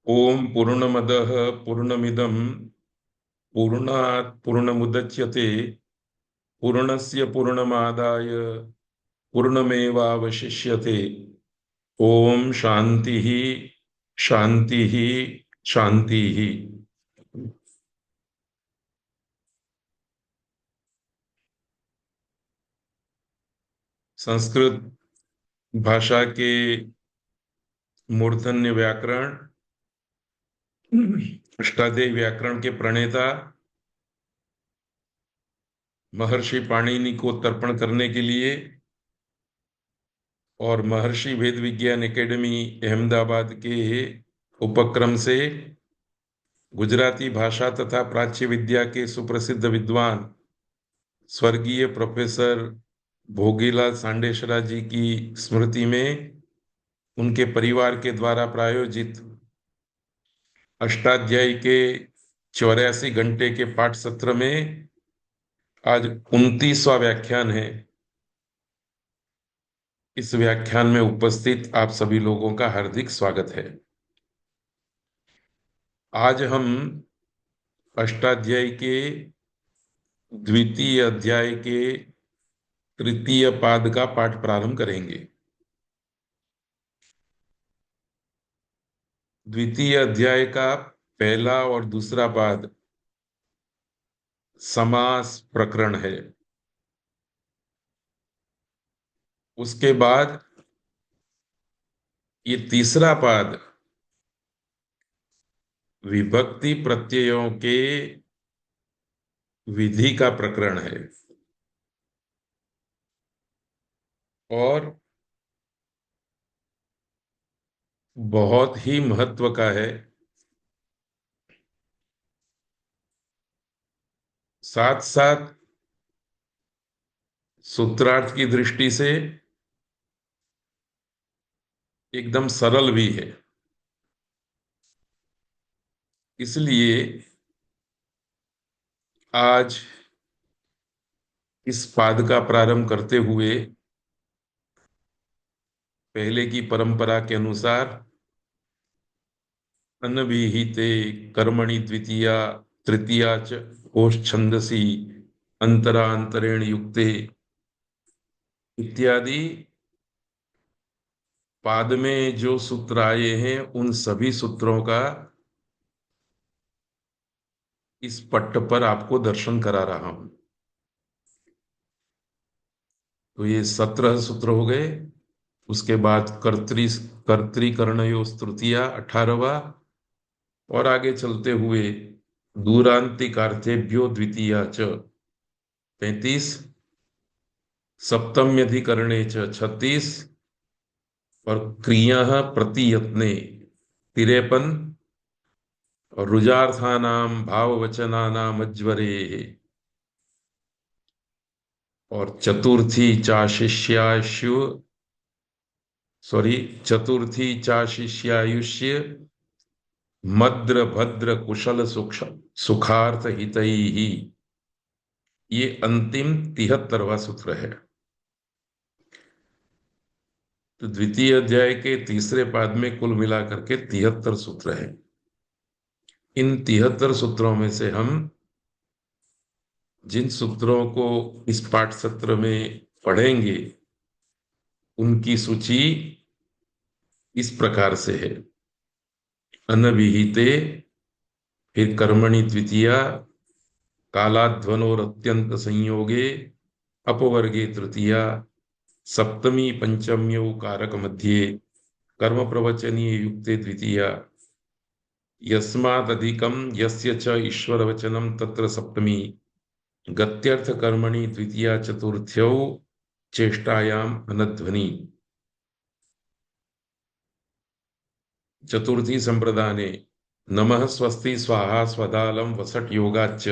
ओम पूर्णमदः पूर्णमिदं पूर्णात् पूर्णमुदच्यते पूर्णस्य पूर्णमादाय पूर्णमेवावशिष्यते। ओम शांति शांति शांति। संस्कृत भाषा के मूर्धन्य व्याकरण, अष्टाध्यायी व्याकरण के प्रणेता महर्षि पाणिनि को तर्पण करने के लिए और महर्षि वेद विज्ञान एकेडमी अहमदाबाद के उपक्रम से गुजराती भाषा तथा प्राच्य विद्या के सुप्रसिद्ध विद्वान स्वर्गीय प्रोफेसर भोगीलाल सांडेसरा जी की स्मृति में उनके परिवार के द्वारा प्रायोजित अष्टाध्यायी के 84 घंटे के पाठ सत्र में आज 29वां व्याख्यान है। इस व्याख्यान में उपस्थित आप सभी लोगों का हार्दिक स्वागत है। आज हम अष्टाध्यायी के द्वितीय अध्याय के तृतीय पाद का पाठ प्रारंभ करेंगे। द्वितीय अध्याय का पहला और दूसरा पाद समास प्रकरण है। उसके बाद ये तीसरा पाद विभक्ति प्रत्ययों के विधि का प्रकरण है और बहुत ही महत्व का है। साथ साथ सूत्रार्थ की दृष्टि से एकदम सरल भी है। इसलिए आज इस पाद का प्रारंभ करते हुए पहले की परंपरा के अनुसार अनभिहिते कर्मणि द्वितीया तृतीया च कोश छंदसी अंतरांतरेण युक्ते इत्यादि पाद में जो सूत्र आए हैं उन सभी सूत्रों का इस पट्ट पर आपको दर्शन करा रहा हूं। तो ये 17 सूत्र हो गए। उसके बाद कर्तृकर्णयोः तृतीया 18वां और आगे चलते हुए दूरांतिकार्थेभ्यो द्वितीया च 35, सप्तम्यधिकरणे च 36 और क्रिया प्रतियत्ने 53 और रुजार्थानाम भाववचनानाम अज्वरे और चतुर्थी चाशिष्यायुष्य मद्र भद्र कुशल सुखार्थ हितैहि, ये अंतिम 73वां सूत्र है। तो द्वितीय अध्याय के तीसरे पाद में कुल मिलाकर के 73 सूत्र हैं। इन 73 सूत्रों में से हम जिन सूत्रों को इस पाठ सत्र में पढ़ेंगे उनकी सूची इस प्रकार से है। अनभिहिते, फिर कर्मणि द्वितीया, कालाध्वनोर अत्यंत संयोगे अपवर्गे तृतीया, सप्तमी पंचम्यौ कारक मध्ये कर्म प्रवचनीय युक्ते द्वितीया, यस्मादधिकं यस्य च ईश्वर वचनम तत्र सप्तमी, गत्यर्थ कर्मणि द्वितीया चतुर्थ्यौ चेष्टायाम अनध्वनि। चतुर्थी संप्रदाने नमः स्वस्ति स्वाहा स्वदालम वसट योगाच्च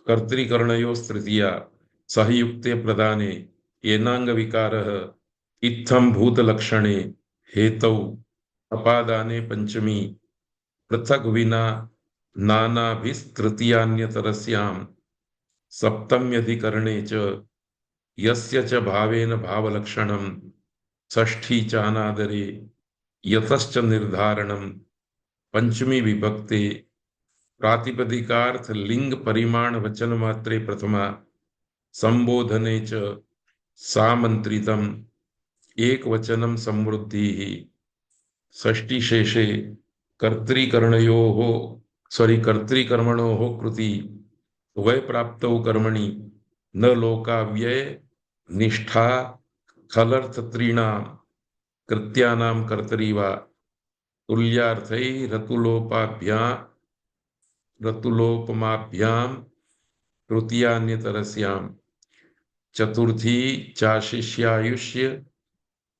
कर्तृकर्णयोस्तृतीया सहयुक्ते प्रदाने येनांग विकारः इत्थं भूतलक्षणे हेतौ अपादाने पंचमी पृथक विना नानाभिस्तृतीयान्यतरस्यां सप्तम्यधिकरणे च यस्य च भावेन भावलक्षणं, षष्ठी चानादरे यतश्च निर्धारणं पंचमी विभक्ति प्रातिपदिकार्थ लिंग परिमाण वचन मात्रे प्रथमा संबोधने च सामंत्रितम एक वचनम समृद्धि षष्ठी शेषे कर्तृकर्णयोः कर्तृकर्मणोः कृति वै प्राप्तौ कर्मणि न लोकाव्यय निष्ठा खलर्थ त्रीणां कृत्यानां कर्तरि वा तुल्यार्थै रतुलोपमाभ्यां तृतीयान्यतरस्यां चतुर्थी चाशिष्यायुष्य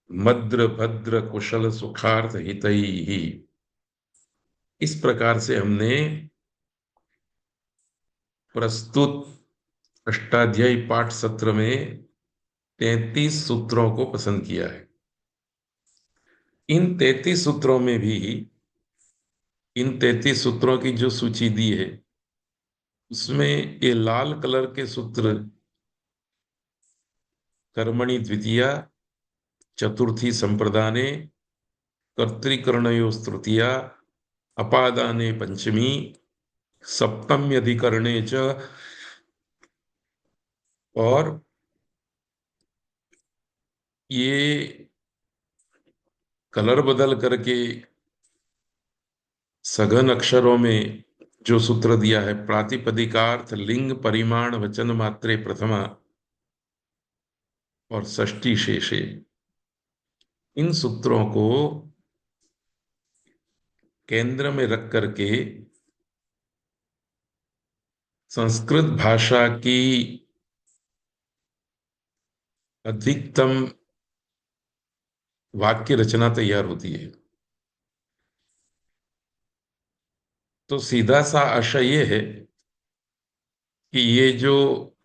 मद्र भद्र कुशल सुखार्थ हितैहि। इस प्रकार से हमने प्रस्तुत अष्टाध्यायी पाठ सत्र में 33 सूत्रों को पसंद किया है। इन 33 सूत्रों में भी इन 33 सूत्रों की जो सूची दी है उसमें ये लाल कलर के सूत्र कर्मणि द्वितीया, चतुर्थी संप्रदाने, कर्तृकर्णयो तृतीया, अपादाने पंचमी, सप्तम्यधिकरणे च और ये कलर बदल करके सघन अक्षरों में जो सूत्र दिया है प्रातिपदिकार्थ लिंग परिमाण वचन मात्रे प्रथमा और षष्ठी शेषे, इन सूत्रों को केंद्र में रख करके संस्कृत भाषा की अधिकतम वाक्य रचना तैयार होती है। तो सीधा सा आशय ये है कि ये जो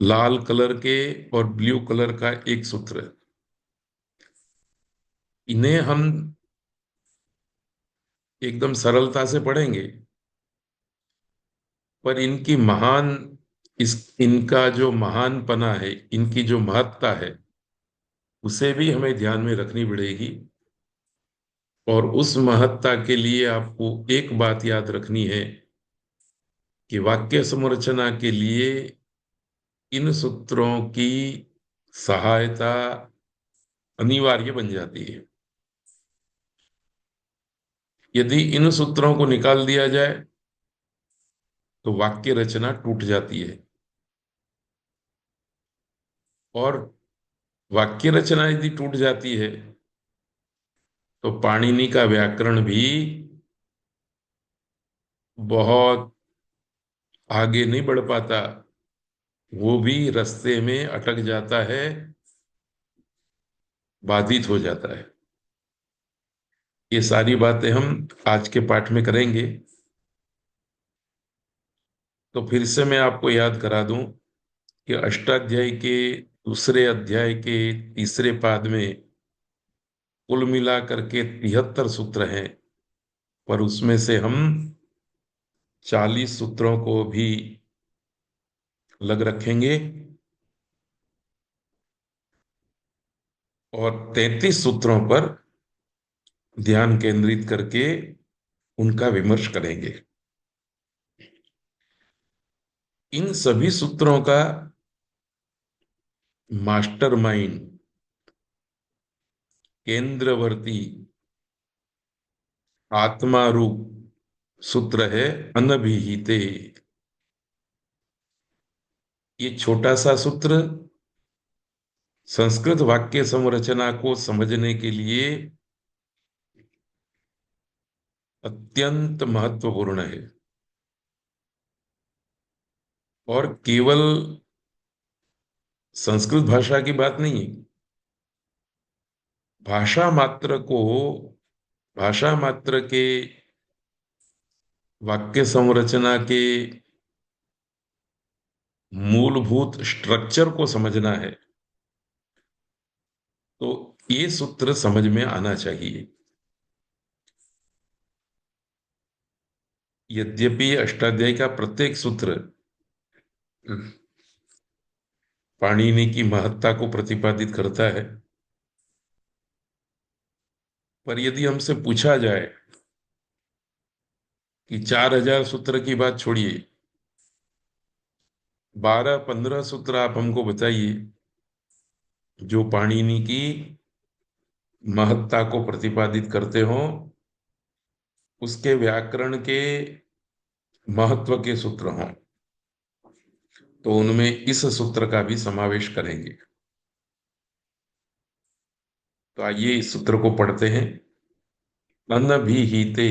लाल कलर के और ब्लू कलर का एक सूत्र है, इन्हें हम एकदम सरलता से पढ़ेंगे, पर इनकी इनका जो महानपना है, इनकी जो महत्ता है, उसे भी हमें ध्यान में रखनी पड़ेगी। और उस महत्ता के लिए आपको एक बात याद रखनी है कि वाक्य संरचना के लिए इन सूत्रों की सहायता अनिवार्य बन जाती है। यदि इन सूत्रों को निकाल दिया जाए तो वाक्य रचना टूट जाती है, और वाक्य रचना यदि टूट जाती है तो पाणिनि का व्याकरण भी बहुत आगे नहीं बढ़ पाता, वो भी रास्ते में अटक जाता है, बाधित हो जाता है। ये सारी बातें हम आज के पाठ में करेंगे। तो फिर से मैं आपको याद करा दूं कि अष्टाध्यायी के दूसरे अध्याय के तीसरे पाद में कुल मिला करके 73 सूत्र हैं, पर उसमें से हम 40 सूत्रों को भी लग रखेंगे और 33 सूत्रों पर ध्यान केंद्रित करके उनका विमर्श करेंगे। इन सभी सूत्रों का मास्टरमाइंड, केंद्रवर्ती, आत्मा रूप सूत्र है अनभिहिते। ये छोटा सा सूत्र संस्कृत वाक्य संरचना को समझने के लिए अत्यंत महत्वपूर्ण है, और केवल संस्कृत भाषा की बात नहीं है। भाषा मात्र को भाषा मात्र के वाक्य संरचना के मूलभूत स्ट्रक्चर को समझना है तो ये सूत्र समझ में आना चाहिए। यद्यपि अष्टाध्यायी का प्रत्येक सूत्र पाणिनि की महत्ता को प्रतिपादित करता है, पर यदि हमसे पूछा जाए कि 4,000 सूत्र की बात छोड़िए, 12-15 सूत्र आप हमको बताइए जो पाणिनि की महत्ता को प्रतिपादित करते हो, उसके व्याकरण के महत्व के सूत्र हों, तो उनमें इस सूत्र का भी समावेश करेंगे। तो आइए इस सूत्र को पढ़ते हैं। अनभिहिते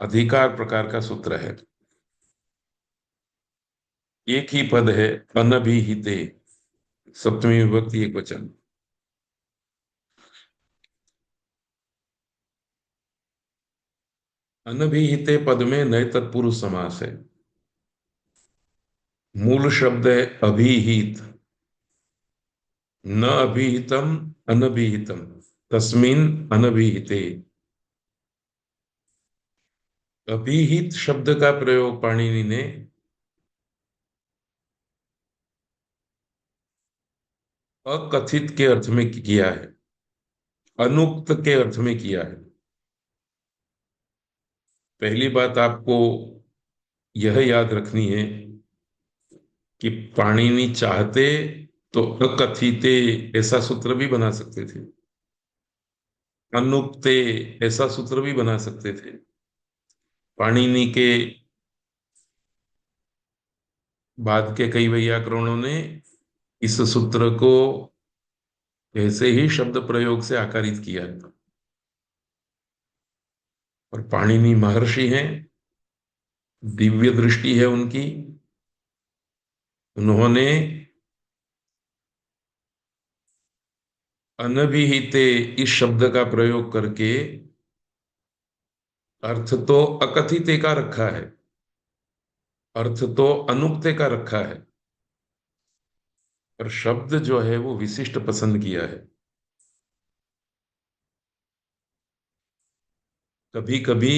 अधिकार प्रकार का सूत्र है। एक ही पद है, अनभिहिते, सप्तमी विभक्ति एक वचन। अनभिहिते पद में नए तत्पुरुष समास है। मूल शब्द है अभिहित, न अभिहितम अनभिहितम, तस्मिन अनभिहिते। अभिहित शब्द का प्रयोग पाणिनि ने अकथित के अर्थ में किया है, अनुक्त के अर्थ में किया है। पहली बात आपको यह याद रखनी है कि पाणिनि चाहते तो अकथिते ऐसा सूत्र भी बना सकते थे, अनुक्ते ऐसा सूत्र भी बना सकते थे। पाणिनि के बाद के कई वैयाकरणों ने इस सूत्र को ऐसे ही शब्द प्रयोग से आकारित किया है। और पाणिनि महर्षि हैं, दिव्य दृष्टि है उनकी। उन्होंने अनभिहिते इस शब्द का प्रयोग करके अर्थ तो अकथिते का रखा है, अर्थ तो अनुक्ते का रखा है, पर शब्द जो है वो विशिष्ट पसंद किया है। कभी कभी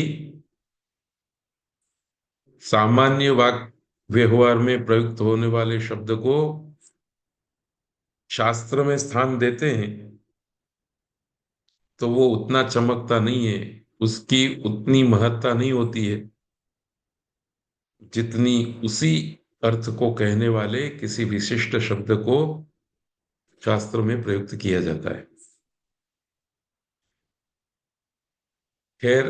सामान्य वाक व्यवहार में प्रयुक्त होने वाले शब्द को शास्त्र में स्थान देते हैं तो वो उतना चमकता नहीं है, उसकी उतनी महत्ता नहीं होती है जितनी उसी अर्थ को कहने वाले किसी विशिष्ट शब्द को शास्त्र में प्रयुक्त किया जाता है। खैर,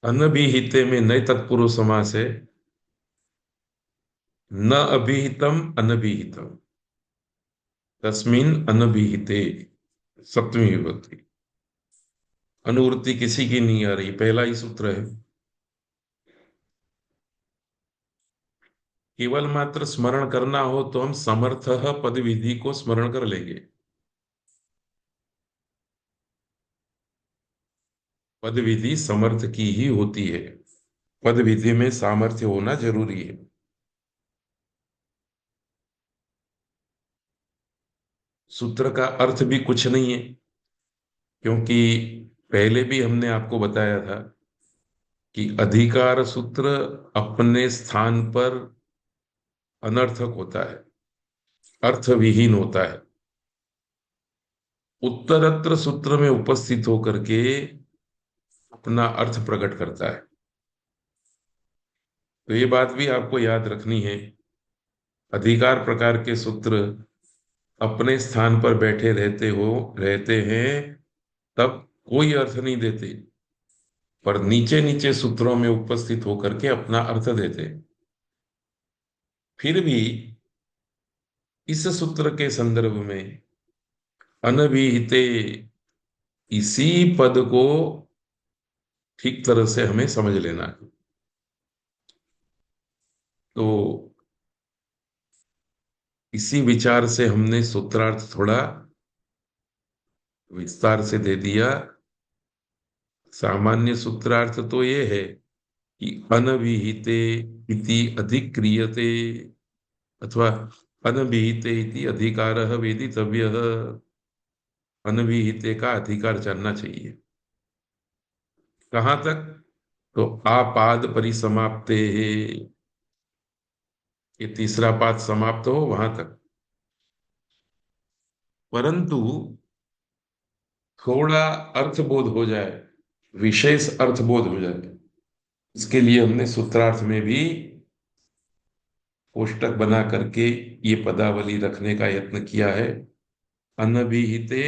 अनभिहिते में नए तत्पुरुष समास है, न अभिहितम अनभिहितम, तस्मिन अनभिहिते, सप्तमी विभक्ति। अनुवृत्ति किसी की नहीं आ रही, पहला ही सूत्र है। केवल मात्र स्मरण करना हो तो हम समर्थ पद विधि को स्मरण कर लेंगे। पद विधि समर्थ की ही होती है, पद विधि में सामर्थ्य होना जरूरी है। सूत्र का अर्थ भी कुछ नहीं है, क्योंकि पहले भी हमने आपको बताया था कि अधिकार सूत्र अपने स्थान पर अनर्थक होता है, अर्थविहीन होता है। उत्तरत्र सूत्र में उपस्थित होकर के अपना अर्थ प्रकट करता है। तो ये बात भी आपको याद रखनी है। अधिकार प्रकार के सूत्र अपने स्थान पर बैठे रहते हैं तब कोई अर्थ नहीं देते, पर नीचे नीचे सूत्रों में उपस्थित होकर के अपना अर्थ देते। फिर भी इस सूत्र के संदर्भ में अनभिहिते इसी पद को ठीक तरह से हमें समझ लेना है। तो इसी विचार से हमने सूत्रार्थ थोड़ा विस्तार से दे दिया। सामान्य सूत्रार्थ तो ये है कि अनभिहिते इति अधिक्रियते, अथवा अनभिहिते इति अधिकारः वेदितव्यः, अनभिहिते का अधिकार जानना चाहिए। कहाँ तक? तो आपाद परिसमाप्ते, ये तीसरा पाद समाप्त हो वहां तक। परंतु थोड़ा अर्थबोध हो जाए विशेष अर्थबोध हो जाए, इसके लिए हमने सूत्रार्थ में भी कोष्टक बना करके ये पदावली रखने का यत्न किया है। अनभिहिते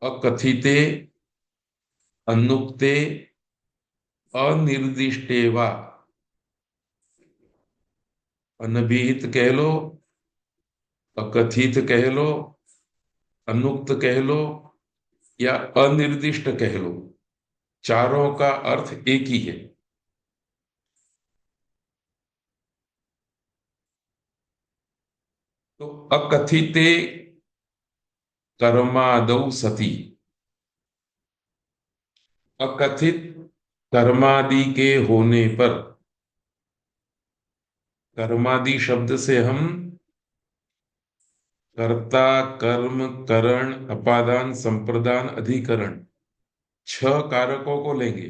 अकथिते अनुक्ते अनिर्दिष्टे वा। अनभिहित कह लो, अकथित कह लो, अनुक्त कह लो, या अनिर्दिष्ट कह लो, चारों का अर्थ एक ही है। तो अकथिते कर्मादौ सति, अकथित कर्मादि के होने पर, कर्मादि शब्द से हम कर्ता, कर्म, करण, अपादान, संप्रदान, अधिकरण, छह कारकों को लेंगे।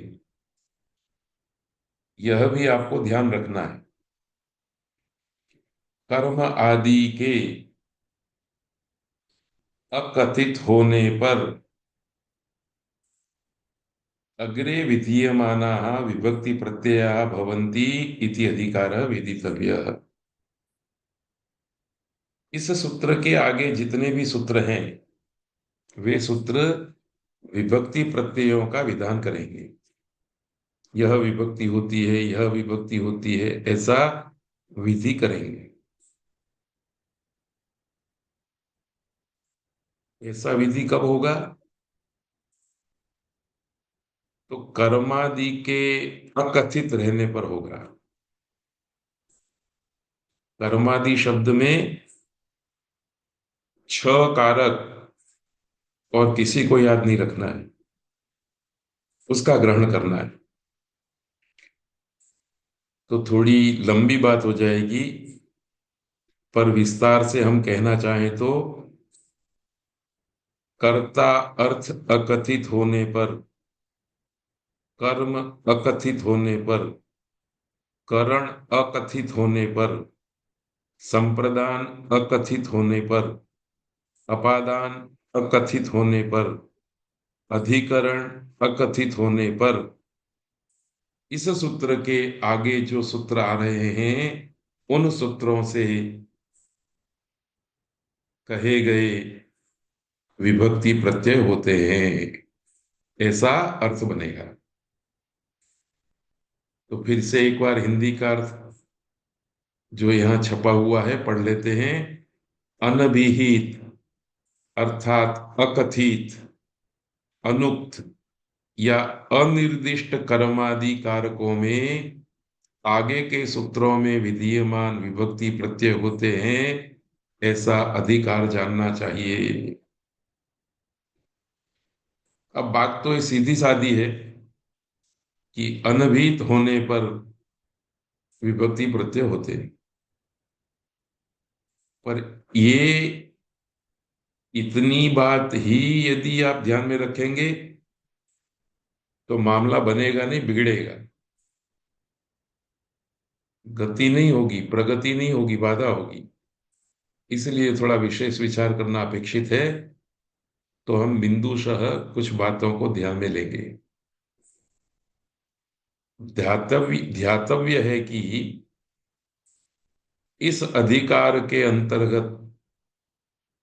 यह भी आपको ध्यान रखना है। कर्म आदि के अकथित होने पर अग्रे विधीयमानाः विभक्ति प्रत्ययाः भवन्ति इति अधिकारः वेदितव्यः। इस सूत्र के आगे जितने भी सूत्र हैं वे सूत्र विभक्ति प्रत्ययों का विधान करेंगे। यह विभक्ति होती है, यह विभक्ति होती है, ऐसा विधि करेंगे। ऐसा विधि कब होगा? तो कर्मादि के अकथित रहने पर होगा। कर्मादि शब्द में छह कारक और किसी को याद नहीं रखना है, उसका ग्रहण करना है। तो थोड़ी लंबी बात हो जाएगी, पर विस्तार से हम कहना चाहें तो कर्ता अर्थ अकथित होने पर, कर्म अकथित होने पर, करण अकथित होने पर, संप्रदान अकथित होने पर, अपादान अकथित होने पर, अधिकरण अकथित होने पर, इस सूत्र के आगे जो सूत्र आ रहे हैं उन सूत्रों से कहे गए विभक्ति प्रत्यय होते हैं, ऐसा अर्थ बनेगा। तो फिर से एक बार हिंदी का अर्थ जो यहाँ छपा हुआ है पढ़ लेते हैं। अनभिहित अर्थात अकथित, अनुक्त या अनिर्दिष्ट कर्मादि कारकों में आगे के सूत्रों में विधीयमान विभक्ति प्रत्यय होते हैं, ऐसा अधिकार जानना चाहिए। अब बात तो ये सीधी सादी है कि अनभिहित होने पर विभक्ति प्रत्यय होते हैं, पर ये इतनी बात ही यदि आप ध्यान में रखेंगे तो मामला बनेगा नहीं, बिगड़ेगा। गति नहीं होगी, प्रगति नहीं होगी, बाधा होगी। इसलिए थोड़ा विशेष विचार करना अपेक्षित है। तो हम बिंदुशः कुछ बातों को ध्यान में लेंगे। ध्यातव्य है कि इस अधिकार के अंतर्गत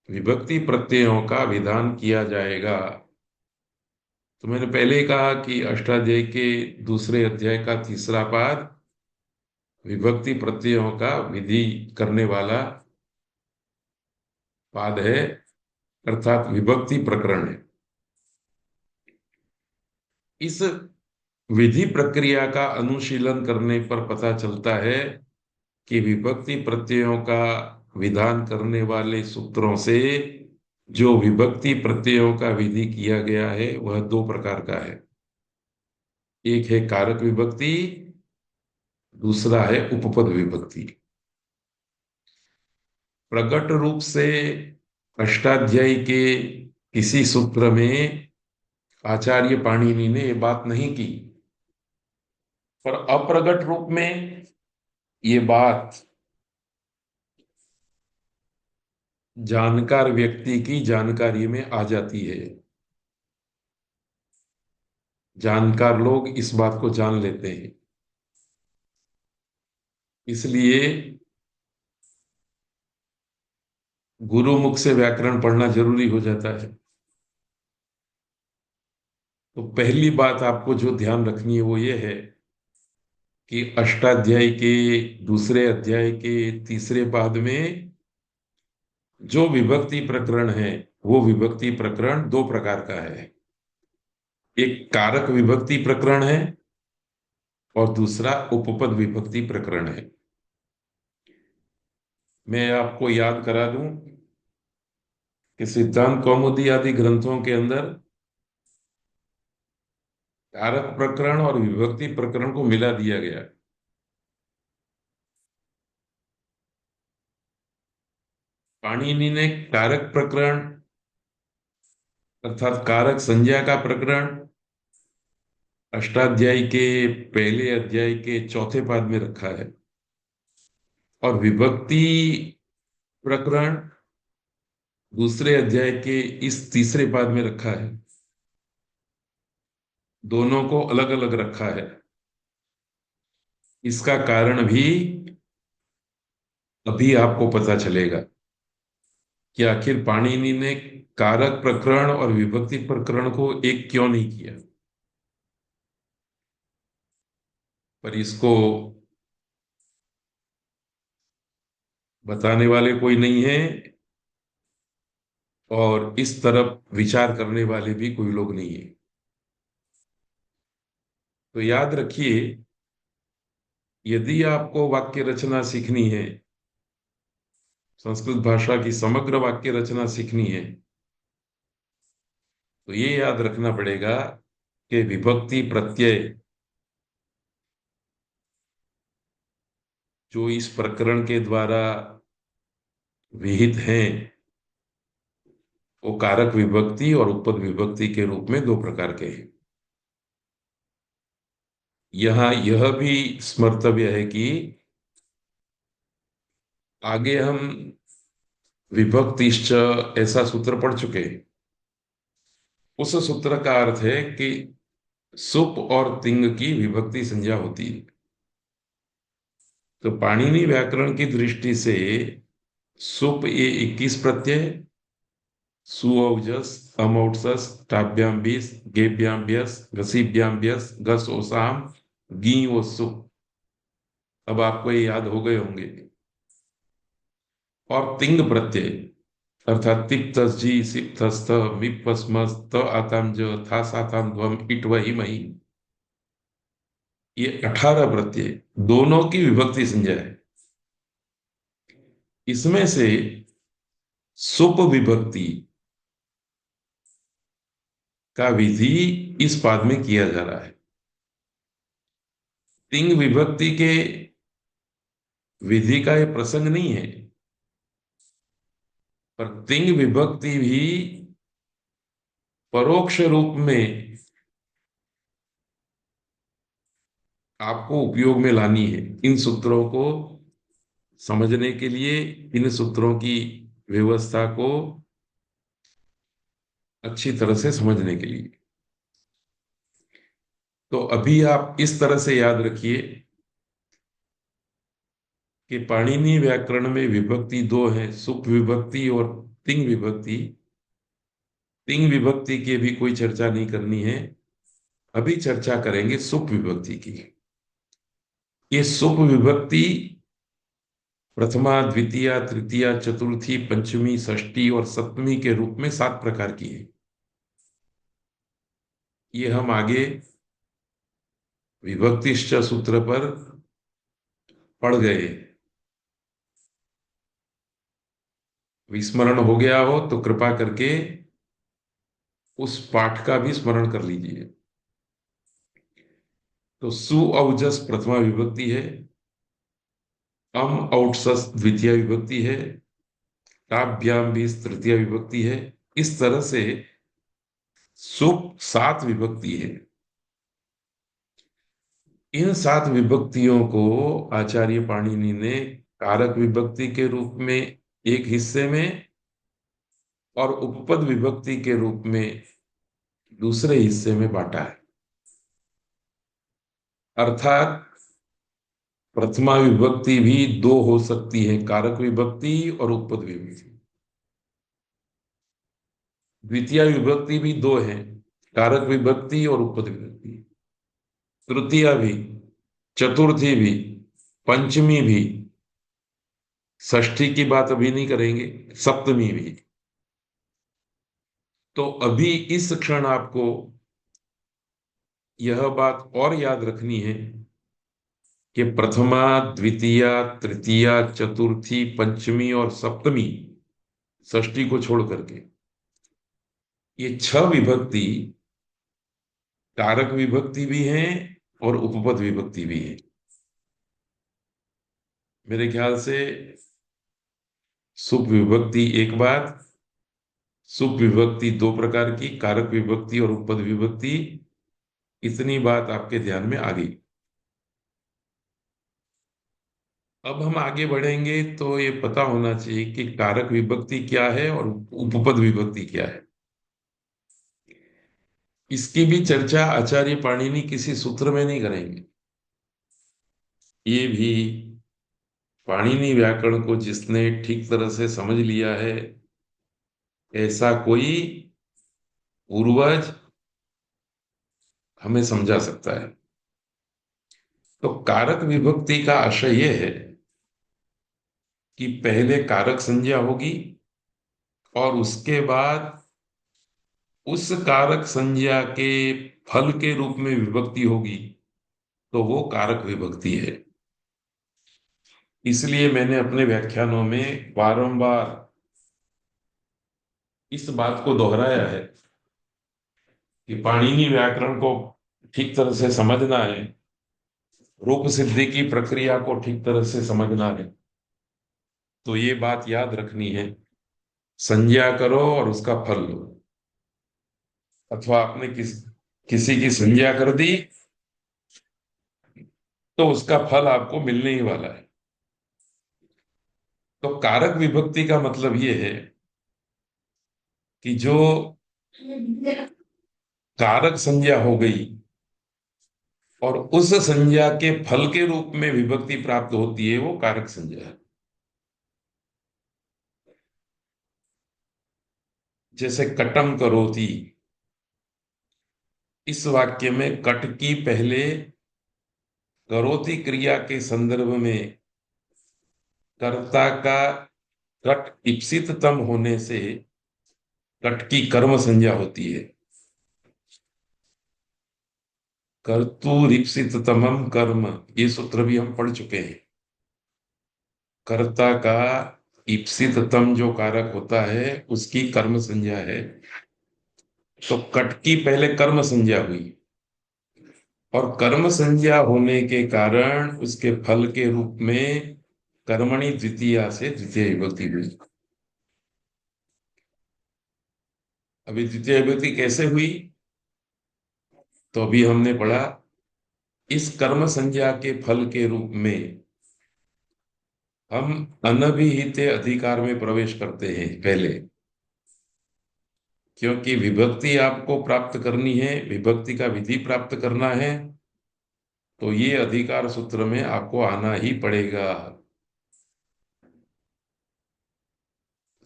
विभक्ति प्रत्ययों का विधान किया जाएगा। तो मैंने पहले ही कहा कि अष्टाध्यायी के दूसरे अध्याय का तीसरा पाद विभक्ति प्रत्ययों का विधि करने वाला पाद है, अर्थात विभक्ति प्रकरण है। इस विधि प्रक्रिया का अनुशीलन करने पर पता चलता है कि विभक्ति प्रत्ययों का विधान करने वाले सूत्रों से जो विभक्ति प्रत्ययों का विधि किया गया है वह दो प्रकार का है। एक है कारक विभक्ति, दूसरा है उपपद विभक्ति। प्रकट रूप से अष्टाध्यायी के किसी सूत्र में आचार्य पाणिनि ने ये बात नहीं की, पर अप्रगट रूप में ये बात जानकार व्यक्ति की जानकारी में आ जाती है। जानकार लोग इस बात को जान लेते हैं। इसलिए गुरुमुख से व्याकरण पढ़ना जरूरी हो जाता है। तो पहली बात आपको जो ध्यान रखनी है वो ये है कि अष्टाध्यायी के दूसरे अध्याय के तीसरे पाद में जो विभक्ति प्रकरण है, वो विभक्ति प्रकरण दो प्रकार का है। एक कारक विभक्ति प्रकरण है और दूसरा उपपद विभक्ति प्रकरण है। मैं आपको याद करा दूं कि सिद्धांत कौमुदी आदि ग्रंथों के अंदर कारक प्रकरण और विभक्ति प्रकरण को मिला दिया गया। पाणिनि ने कारक प्रकरण अर्थात कारक संज्ञा का प्रकरण अष्टाध्यायी के पहले अध्याय के चौथे पाद में रखा है और विभक्ति प्रकरण दूसरे अध्याय के इस तीसरे पाद में रखा है। दोनों को अलग अलग रखा है। इसका कारण भी अभी आपको पता चलेगा कि आखिर पाणिनि ने कारक प्रकरण और विभक्ति प्रकरण को एक क्यों नहीं किया। पर इसको बताने वाले कोई नहीं है और इस तरफ विचार करने वाले भी कोई लोग नहीं है। तो याद रखिए, यदि आपको वाक्य रचना सीखनी है, संस्कृत भाषा की समग्र वाक्य रचना सीखनी है, तो ये याद रखना पड़ेगा कि विभक्ति प्रत्यय जो इस प्रकरण के द्वारा विहित हैं, वो कारक विभक्ति और उपपद विभक्ति के रूप में दो प्रकार के हैं। यहां यह भी स्मर्तव्य है कि आगे हम विभक्तिश्च ऐसा सूत्र पढ़ चुके हैं। उस सूत्र का अर्थ है कि सुप और तिंग की विभक्ति संज्ञा होती है। तो पाणिनि व्याकरण की दृष्टि से सुप ये 21 प्रत्यय, सुऔजस, अमौजस, टाभ्याम 20, गेभ्याम 20, घसीभ्याम 20, घस ओसाम, गी ओ सुप। अब आपको ये याद हो गए होंगे। और तिंग प्रत्यय अर्थात तिप्तस जी सिप्तस्थ मिप्पस्मस् त आताम ज था साताम ध्वम इट वही मही, ये 18 प्रत्यय दोनों की विभक्ति संज्ञा है। इसमें से सुप विभक्ति का विधि इस पाद में किया जा रहा है। तिंग विभक्ति के विधि का यह प्रसंग नहीं है, पर तिंग विभक्ति भी परोक्ष रूप में आपको उपयोग में लानी है। इन सूत्रों को समझने के लिए, इन सूत्रों की व्यवस्था को अच्छी तरह से समझने के लिए। तो अभी आप इस तरह से याद रखिए कि पाणिनि व्याकरण में विभक्ति दो है, सुप विभक्ति और तिंग विभक्ति। तिंग विभक्ति की भी कोई चर्चा नहीं करनी है, अभी चर्चा करेंगे सुप विभक्ति की। ये सुप विभक्ति प्रथमा द्वितीया तृतीया चतुर्थी पंचमी षष्ठी और सप्तमी के रूप में 7 प्रकार की है। ये हम आगे विभक्तिश्च सूत्र पर पढ़ गए। विस्मरण हो गया हो तो कृपा करके उस पाठ का भी स्मरण कर लीजिए। तो सु औजस प्रथमा विभक्ति है, अम औट्सस द्वितीय विभक्ति है, टाभ्याम भी तृतीय विभक्ति है। इस तरह से सुप 7 विभक्ति है। इन 7 विभक्तियों को आचार्य पाणिनि ने कारक विभक्ति के रूप में एक हिस्से में और उपपद विभक्ति के रूप में दूसरे हिस्से में बांटा है। अर्थात प्रथमा विभक्ति भी दो हो सकती है, कारक विभक्ति और उपपद विभक्ति। द्वितीय विभक्ति भी दो है, कारक विभक्ति और उपपद विभक्ति। तृतीया भी, चतुर्थी भी, पंचमी भी, षष्ठी की बात अभी नहीं करेंगे, सप्तमी भी। तो अभी इस क्षण आपको यह बात और याद रखनी है कि प्रथमा, द्वितीया, तृतीया, चतुर्थी, पंचमी और सप्तमी, षष्ठी को छोड़ करके ये छह विभक्ति कारक विभक्ति भी हैं और उपपद विभक्ति भी है। मेरे ख्याल से सुप विभक्ति एक बात, सुप विभक्ति दो प्रकार की, कारक विभक्ति और उपपद विभक्ति, इतनी बात आपके ध्यान में आ गई। अब हम आगे बढ़ेंगे तो ये पता होना चाहिए कि कारक विभक्ति क्या है और उपपद विभक्ति क्या है। इसकी भी चर्चा आचार्य पाणिनि किसी सूत्र में नहीं करेंगे। ये भी पाणिनि व्याकरण को जिसने ठीक तरह से समझ लिया है, ऐसा कोई पूर्वज हमें समझा सकता है। तो कारक विभक्ति का आशय यह है कि पहले कारक संज्ञा होगी और उसके बाद उस कारक संज्ञा के फल के रूप में विभक्ति होगी, तो वो कारक विभक्ति है। इसलिए मैंने अपने व्याख्यानों में बारंबार इस बात को दोहराया है कि पाणिनि व्याकरण को ठीक तरह से समझना है, रूप सिद्धि की प्रक्रिया को ठीक तरह से समझना है, तो ये बात याद रखनी है, संज्ञा करो और उसका फल लो। अथवा आपने किसी की संज्ञा कर दी तो उसका फल आपको मिलने ही वाला है। तो कारक विभक्ति का मतलब ये है कि जो कारक संज्ञा हो गई और उस संज्ञा के फल के रूप में विभक्ति प्राप्त होती है, वो कारक संज्ञा है। जैसे कटम करोति, इस वाक्य में कट की पहले करोति क्रिया के संदर्भ में कर्ता का कट इप्सिततम होने से कट की कर्म संज्ञा होती है। कर्तुरिप्सिततमम कर्म, ये सूत्र भी हम पढ़ चुके हैं। कर्ता का इप्सिततम जो कारक होता है उसकी कर्म संज्ञा है। तो कट की पहले कर्म संज्ञा हुई और कर्म संज्ञा होने के कारण उसके फल के रूप में कर्मणि द्वितीया से द्वितीय विभक्ति हुई। अभी द्वितीय विभक्ति कैसे हुई? तो अभी हमने पढ़ा, इस कर्म संज्ञा के फल के रूप में हम अनभिहित अधिकार में प्रवेश करते हैं पहले, क्योंकि विभक्ति आपको प्राप्त करनी है, विभक्ति का विधि प्राप्त करना है, तो ये अधिकार सूत्र में आपको आना ही पड़ेगा।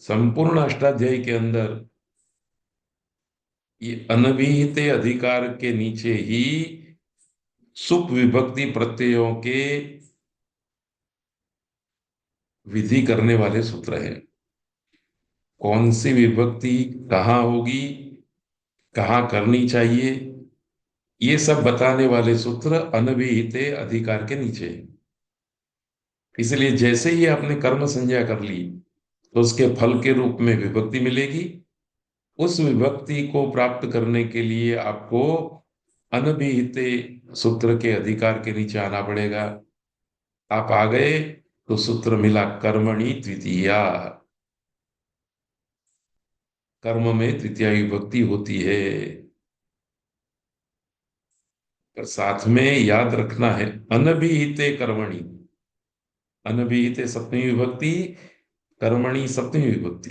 संपूर्ण अष्टाध्यायी के अंदर ये अनभिहित अधिकार के नीचे ही सुप विभक्ति प्रत्ययों के विधि करने वाले सूत्र हैं। कौन सी विभक्ति कहाँ होगी, कहाँ करनी चाहिए, ये सब बताने वाले सूत्र अनभिहित अधिकार के नीचे है। इसलिए जैसे ही आपने कर्म संज्ञा कर ली तो उसके फल के रूप में विभक्ति मिलेगी। उस विभक्ति को प्राप्त करने के लिए आपको अनभिहित सूत्र के अधिकार के नीचे आना पड़ेगा। आप आ गए तो सूत्र मिला कर्मणि द्वितीया, कर्म में तृतीया विभक्ति होती है। पर साथ में याद रखना है अनभिहित कर्मणि, अनभिहित सप्तमी विभक्ति, कर्मणि सप्तमी विभक्ति।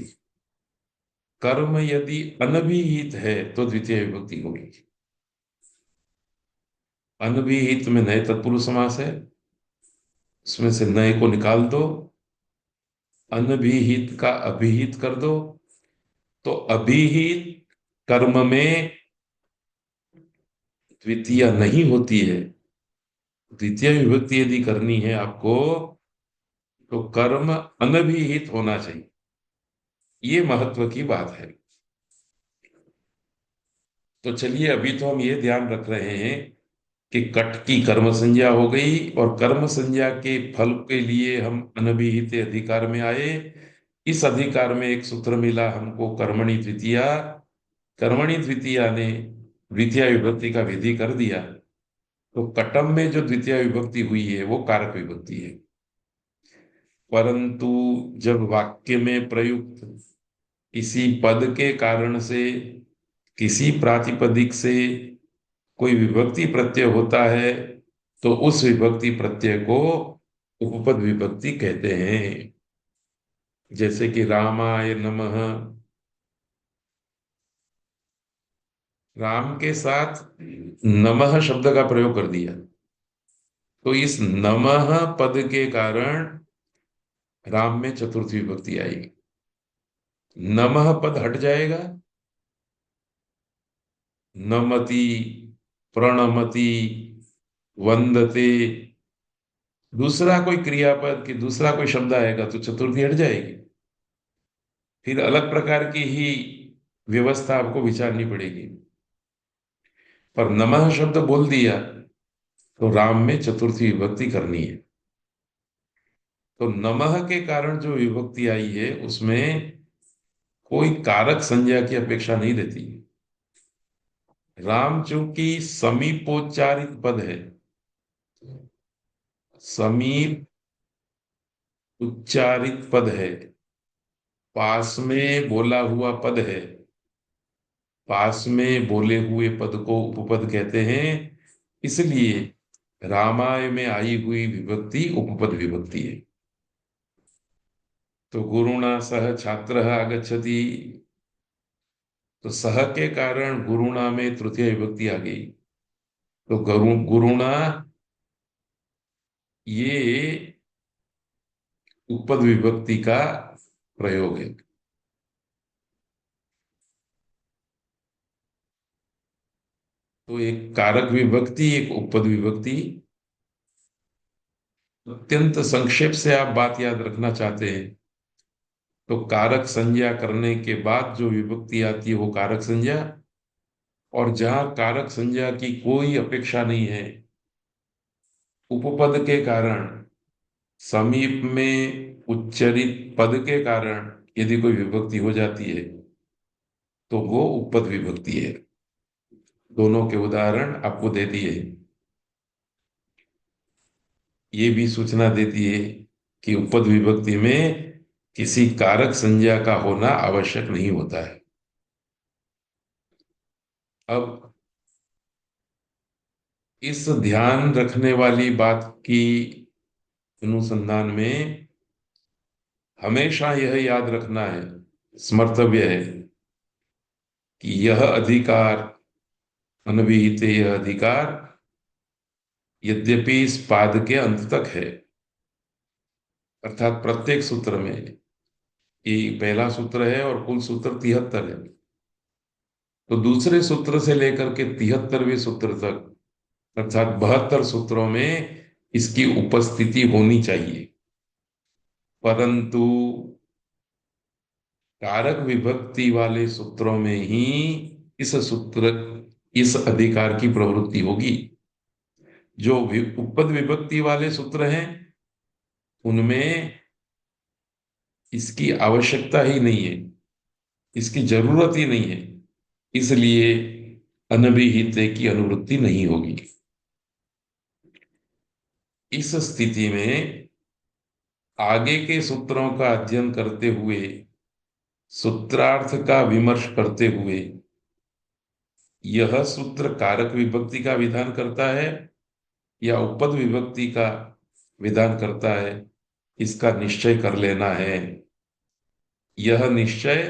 कर्म यदि अनभिहित है तो द्वितीय विभक्ति होगी। अनभिहित में नए तत्पुरुष समास है, उसमें से नए को निकाल दो, अनभिहित का अभिहित कर दो, तो अभिहित कर्म में द्वितीय नहीं होती है। द्वितीय विभक्ति यदि करनी है आपको, तो कर्म अनभिहित होना चाहिए। ये महत्व की बात है। तो चलिए, अभी तो हम ये ध्यान रख रहे हैं कि कट की कर्म संज्ञा हो गई, और कर्म संज्ञा के फल के लिए हम अनभिहित अधिकार में आए। इस अधिकार में एक सूत्र मिला हमको, कर्मणि द्वितीया। कर्मणि द्वितीया ने द्वितीय विभक्ति का विधि कर दिया। तो कटम में जो द्वितीय विभक्ति हुई है वो कारक विभक्ति है। परंतु जब वाक्य में प्रयुक्त किसी पद के कारण से, किसी प्रातिपदिक से कोई विभक्ति प्रत्यय होता है, तो उस विभक्ति प्रत्यय को उपपद विभक्ति कहते हैं। जैसे कि रामाय नमः, राम के साथ नमः शब्द का प्रयोग कर दिया, तो इस नमः पद के कारण राम में चतुर्थी विभक्ति आएगी। नमः पद हट जाएगा, नमति, प्रणमति, वंदते, दूसरा कोई क्रियापद कि दूसरा कोई शब्द आएगा तो चतुर्थी हट जाएगी। फिर अलग प्रकार की ही व्यवस्था आपको विचारनी पड़ेगी। पर नमः शब्द बोल दिया तो राम में चतुर्थी विभक्ति करनी है। तो नमः के कारण जो विभक्ति आई है उसमें कोई कारक संज्ञा की अपेक्षा नहीं रहती। राम चूंकि समीपोच्चारित पद है, समीप उच्चारित पद है, पास में बोला हुआ पद है, पास में बोले हुए पद को उपपद कहते हैं। इसलिए रामाय में आई हुई विभक्ति उपपद विभक्ति है। तो गुरुणा सह छात्र आगच्छति, तो सह के कारण गुरुणा में तृतीय विभक्ति आ गई। तो गुरुणा ये उपपद विभक्ति का प्रयोग है। तो एक कारक विभक्ति, एक उपपद विभक्ति। अत्यंत संक्षेप से आप बात याद रखना चाहते हैं तो कारक संज्ञा करने के बाद जो विभक्ति आती है वो कारक संज्ञा, और जहां कारक संज्ञा की कोई अपेक्षा नहीं है, उपपद के कारण, समीप में उच्चरित पद के कारण यदि कोई विभक्ति हो जाती है तो वो उपपद विभक्ति है। दोनों के उदाहरण आपको दे दिए। ये भी सूचना देती है कि उपपद विभक्ति में किसी कारक संज्ञा का होना आवश्यक नहीं होता है। अब इस ध्यान रखने वाली बात की अनुसंधान में हमेशा यह याद रखना है, स्मर्तव्य है, कि यह अधिकार, अनभिहित यह अधिकार, यद्यपि इस पाद के अंत तक है, अर्थात प्रत्येक सूत्र में, ये पहला सूत्र है और कुल सूत्र 73 है, तो दूसरे सूत्र से लेकर के 73वें सूत्र तक, अर्थात 72 सूत्रों में इसकी उपस्थिति होनी चाहिए। परंतु कारक विभक्ति वाले सूत्रों में ही इस सूत्र, इस अधिकार की प्रवृत्ति होगी। जो उपपद विभक्ति वाले सूत्र हैं उनमें इसकी आवश्यकता ही नहीं है, इसकी जरूरत ही नहीं है, इसलिए अनभिहित की अनुवृत्ति नहीं होगी। इस स्थिति में आगे के सूत्रों का अध्ययन करते हुए, सूत्रार्थ का विमर्श करते हुए, यह सूत्र कारक विभक्ति का विधान करता है या उपपद विभक्ति का विधान करता है, इसका निश्चय कर लेना है। यह निश्चय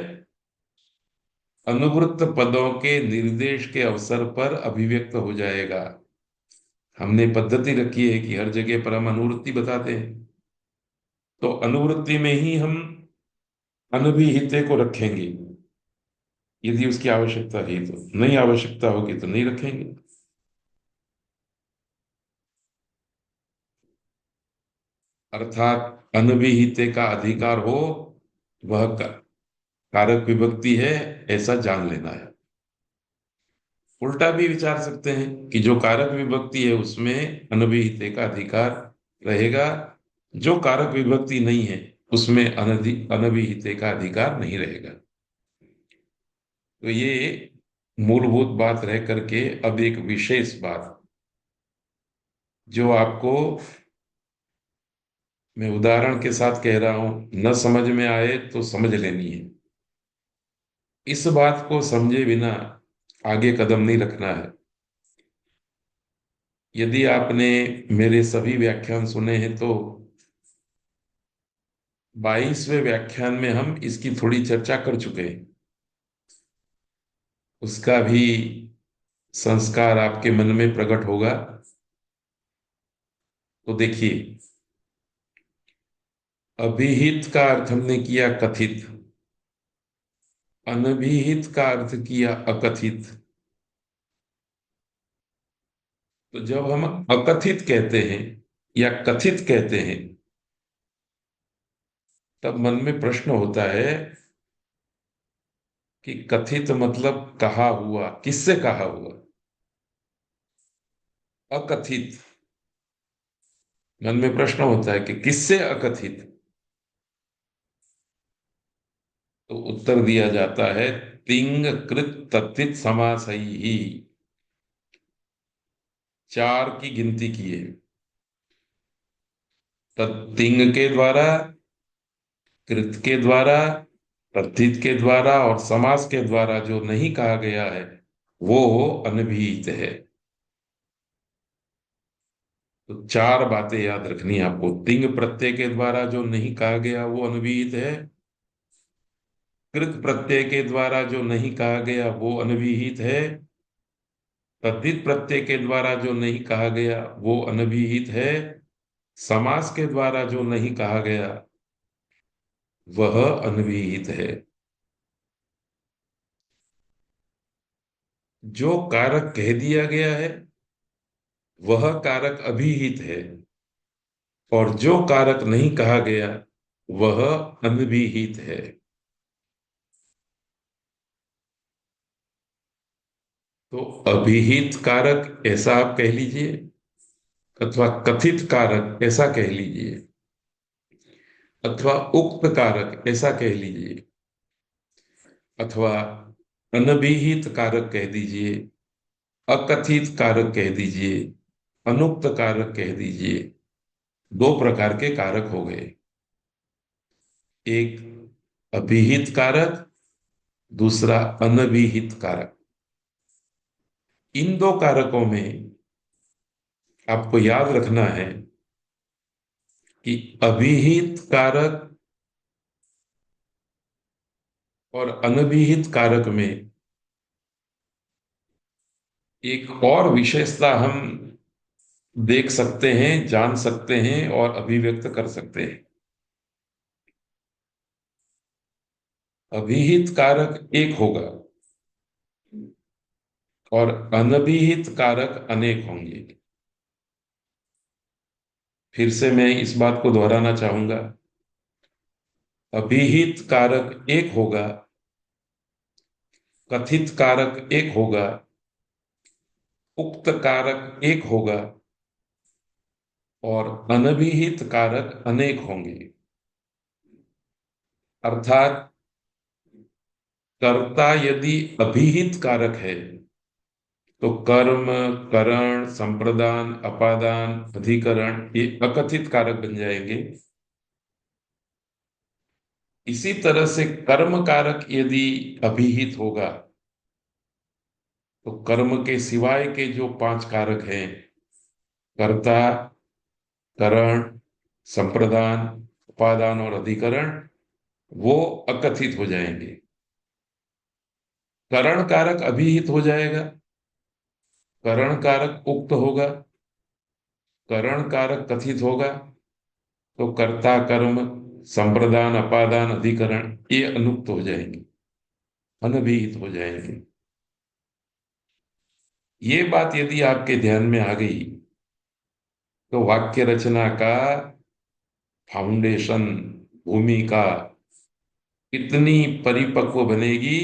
अनुवृत्त पदों के निर्देश के अवसर पर अभिव्यक्त हो जाएगा। हमने पद्धति रखी है कि हर जगह पर हम अनुवृत्ति बताते हैं, तो अनुवृत्ति में ही हम अनभिहिते को रखेंगे, यदि उसकी आवश्यकता है तो। नहीं आवश्यकता होगी तो नहीं रखेंगे। अर्थात अनभिहिते का अधिकार हो, वह कारक विभक्ति है, ऐसा जान लेना है। उल्टा भी विचार सकते हैं कि जो कारक विभक्ति है उसमें अनभिहिते का अधिकार रहेगा, जो कारक विभक्ति नहीं है उसमें अनभिहिते का अधिकार नहीं रहेगा। तो ये मूलभूत बात रह करके अब एक विशेष बात जो आपको मैं उदाहरण के साथ कह रहा हूं, न समझ में आए तो समझ लेनी है। इस बात को समझे बिना आगे कदम नहीं रखना है। यदि आपने मेरे सभी व्याख्यान सुने हैं तो 22वें व्याख्यान में हम इसकी थोड़ी चर्चा कर चुके हैं। उसका भी संस्कार आपके मन में प्रकट होगा। तो देखिए, अभिहित का अर्थ हमने किया कथित, अनभिहित का अर्थ किया अकथित। तो जब हम अकथित कहते हैं या कथित कहते हैं, तब मन में प्रश्न होता है कि कथित मतलब कहा हुआ, किससे कहा हुआ। अकथित, मन में प्रश्न होता है कि किससे अकथित। तो उत्तर दिया जाता है तिंग कृत तथित समासई ही। चार की गिनती की है। तिंग के द्वारा, कृत के द्वारा, तद्धित के द्वारा और समास के द्वारा जो नहीं कहा गया है वो अनभिहित है। तो चार बातें याद रखनी है आपको। तिंग प्रत्यय के द्वारा जो नहीं कहा गया वो अनभिहित है, कृत प्रत्यय के द्वारा जो नहीं कहा गया वो अनभिहित है, तद्धित प्रत्यय के द्वारा जो नहीं कहा गया वो अनभिहित है, समास के द्वारा जो नहीं कहा गया वह अनभिहित है। जो कारक कह दिया गया है वह कारक अभिहित है, और जो कारक नहीं कहा गया वह अनभिहित है। तो अभिहित कारक ऐसा आप कह लीजिए, अथवा कथित कारक ऐसा कह लीजिए, अथवा उक्त कारक ऐसा कह लीजिए, अथवा अनभिहित कारक कह दीजिए, अकथित कारक कह दीजिए, अनुक्त कारक कह दीजिए। दो प्रकार के कारक हो गए, एक अभिहित कारक, दूसरा अनभिहित कारक। इन दो कारकों में आपको याद रखना है कि अभिहित कारक और अनभिहित कारक में एक और विशेषता हम देख सकते हैं, जान सकते हैं और अभिव्यक्त कर सकते हैं। अभिहित कारक एक होगा और अनभिहित कारक अनेक होंगे। फिर से मैं इस बात को दोहराना चाहूंगा। अभिहित कारक एक होगा, कथित कारक एक होगा, उक्त कारक एक होगा और अनभिहित कारक अनेक होंगे। अर्थात कर्ता यदि अभिहित कारक है तो कर्म, करण, संप्रदान, अपादान, अधिकरण ये अकथित कारक बन जाएंगे। इसी तरह से कर्म कारक यदि अभिहित होगा तो कर्म के सिवाय के जो पांच कारक हैं, कर्ता, करण, संप्रदान, उपादान और अधिकरण, वो अकथित हो जाएंगे। करण कारक अभिहित हो जाएगा, करण कारक उक्त होगा, करण कारक कथित होगा तो कर्ता कर्म संप्रदान अपादान अधिकरण ये अनुक्त हो जाएंगे, अनभिहित हो जाएंगे। ये बात यदि आपके ध्यान में आ गई तो वाक्य रचना का फाउंडेशन, भूमिका इतनी परिपक्व बनेगी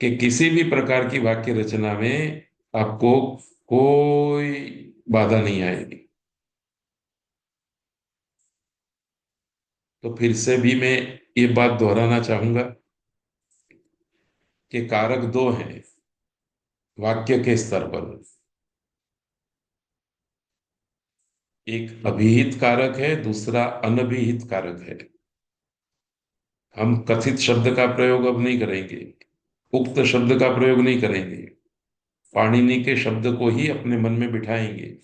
कि किसी भी प्रकार की वाक्य रचना में आपको कोई बाधा नहीं आएगी। तो फिर से भी मैं ये बात दोहराना चाहूंगा कि कारक दो हैं वाक्य के स्तर पर। एक अभिहित कारक है, दूसरा अनभिहित कारक है। हम कथित शब्द का प्रयोग अब नहीं करेंगे, उक्त शब्द का प्रयोग नहीं करेंगे, पाणिनि के शब्द को ही अपने मन में बिठाएंगे।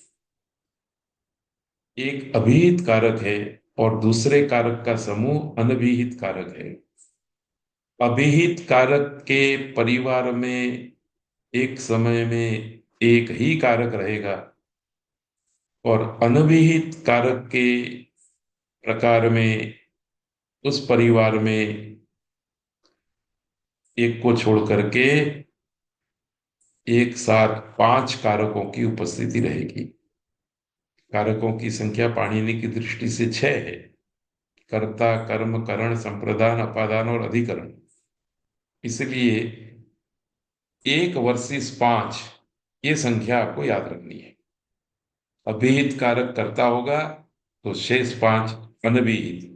एक अभिहित कारक है और दूसरे कारक का समूह अनभिहित कारक है। अभिहित कारक के परिवार में एक समय में एक ही कारक रहेगा और अनभिहित कारक के प्रकार में उस परिवार में एक को छोड़ करके एक साथ पांच कारकों की उपस्थिति रहेगी। कारकों की संख्या पाणिनि की दृष्टि से छह है। कर्ता कर्म करण संप्रदान अपादान और अधिकरण। इसलिए एक वर्सेस पांच ये संख्या आपको याद रखनी है। अभिहित कारक कर्ता होगा तो शेष पांच अनभिहित,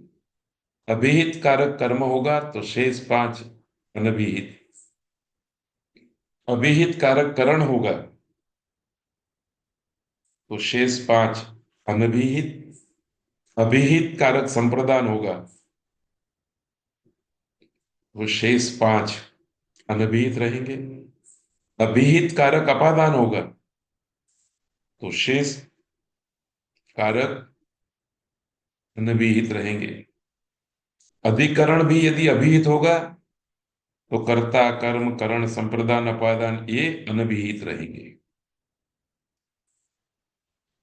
अभिहित कारक कर्म होगा तो शेष पांच अनभिहित, अभिहित कारक करण होगा तो शेष पांच अनभिहित, अभिहित कारक संप्रदान होगा तो शेष पांच अनभिहित रहेंगे, अभिहित कारक अपादान होगा तो शेष कारक अनभिहित रहेंगे। अधिकरण भी यदि अभिहित होगा तो कर्ता कर्म करण संप्रदान अपादान ये अनभिहित रहेंगे।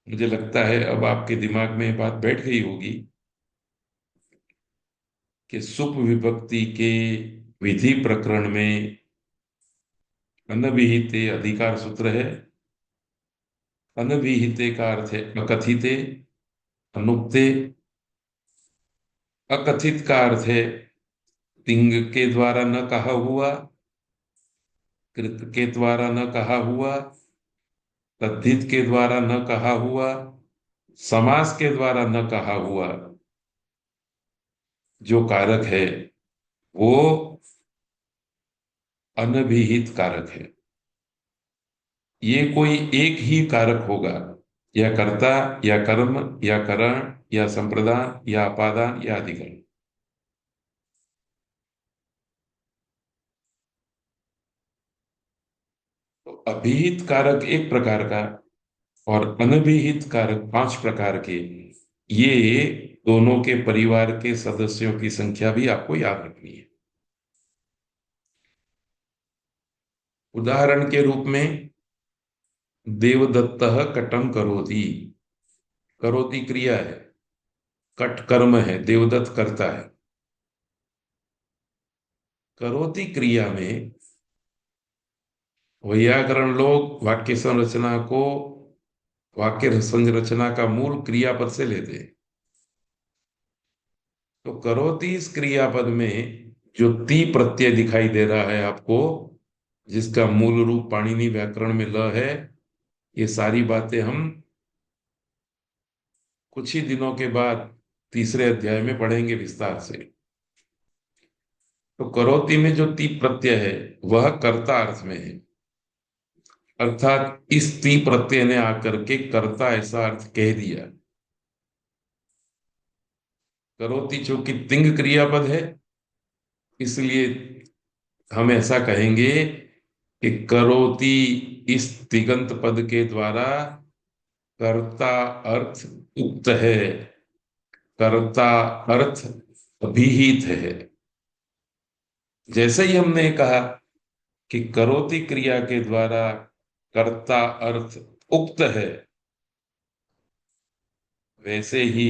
मुझे लगता है अब आपके दिमाग में ये बात बैठ गई होगी कि सुप विभक्ति के विधि प्रकरण में अनभिहिते अधिकार सूत्र है। अनभिहिते का अर्थ है अकथिते, अनुक्ते। अकथित का अर्थ है तिंग के द्वारा न कहा हुआ, कृत के द्वारा न कहा हुआ, तद्धित के द्वारा न कहा हुआ, समास के द्वारा न कहा हुआ जो कारक है वो अनभिहित कारक है। ये कोई एक ही कारक होगा, या कर्ता या कर्म या करण या संप्रदान या अपादान या अधिकरण। तो अभिहित कारक एक प्रकार का और अनभिहित कारक पांच प्रकार के, ये दोनों के परिवार के सदस्यों की संख्या भी आपको याद रखनी है। उदाहरण के रूप में देवदत्त कटम करोति, करोति क्रिया है, कट कर्म है, देवदत्त करता है। करोति क्रिया में वैयाकरण लोग वाक्य संरचना को, वाक्य संरचना का मूल क्रियापद से लेते हैं। तो करोति इस क्रियापद में जो ती प्रत्यय दिखाई दे रहा है आपको, जिसका मूल रूप पाणिनि व्याकरण में ल है, ये सारी बातें हम कुछ ही दिनों के बाद तीसरे अध्याय में पढ़ेंगे विस्तार से। तो करोति में जो ती प्रत्यय है वह कर्ता अर्थ में है, अर्थात इस ती प्रत्यय ने आकर के कर्ता ऐसा अर्थ कह दिया। करोति चूंकि तिंग क्रियापद है इसलिए हम ऐसा कहेंगे कि करोति इस तिगंत पद के द्वारा कर्ता अर्थ उक्त है, कर्ता अर्थ अभिहित है। जैसे ही हमने कहा कि करोति क्रिया के द्वारा कर्ता अर्थ उक्त है, वैसे ही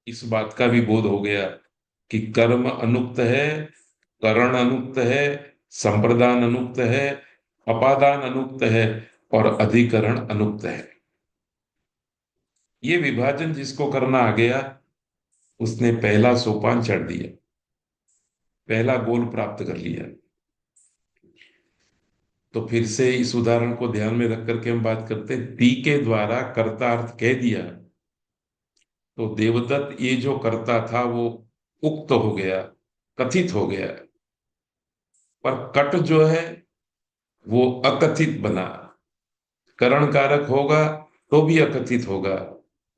इस बात का भी बोध हो गया कि कर्म अनुक्त है, करण अनुक्त है, संप्रदान अनुक्त है, अपादान अनुक्त है और अधिकरण अनुक्त है। ये विभाजन जिसको करना आ गया उसने पहला सोपान चढ़ दिया, पहला गोल प्राप्त कर लिया। तो फिर से इस उदाहरण को ध्यान में रख करके हम बात करते हैं। ती के द्वारा कर्तार्थ कह दिया तो देवदत्त ये जो करता था वो उक्त हो गया, कथित हो गया। पर कट जो है वो अकथित बना। करण कारक होगा तो भी अकथित होगा,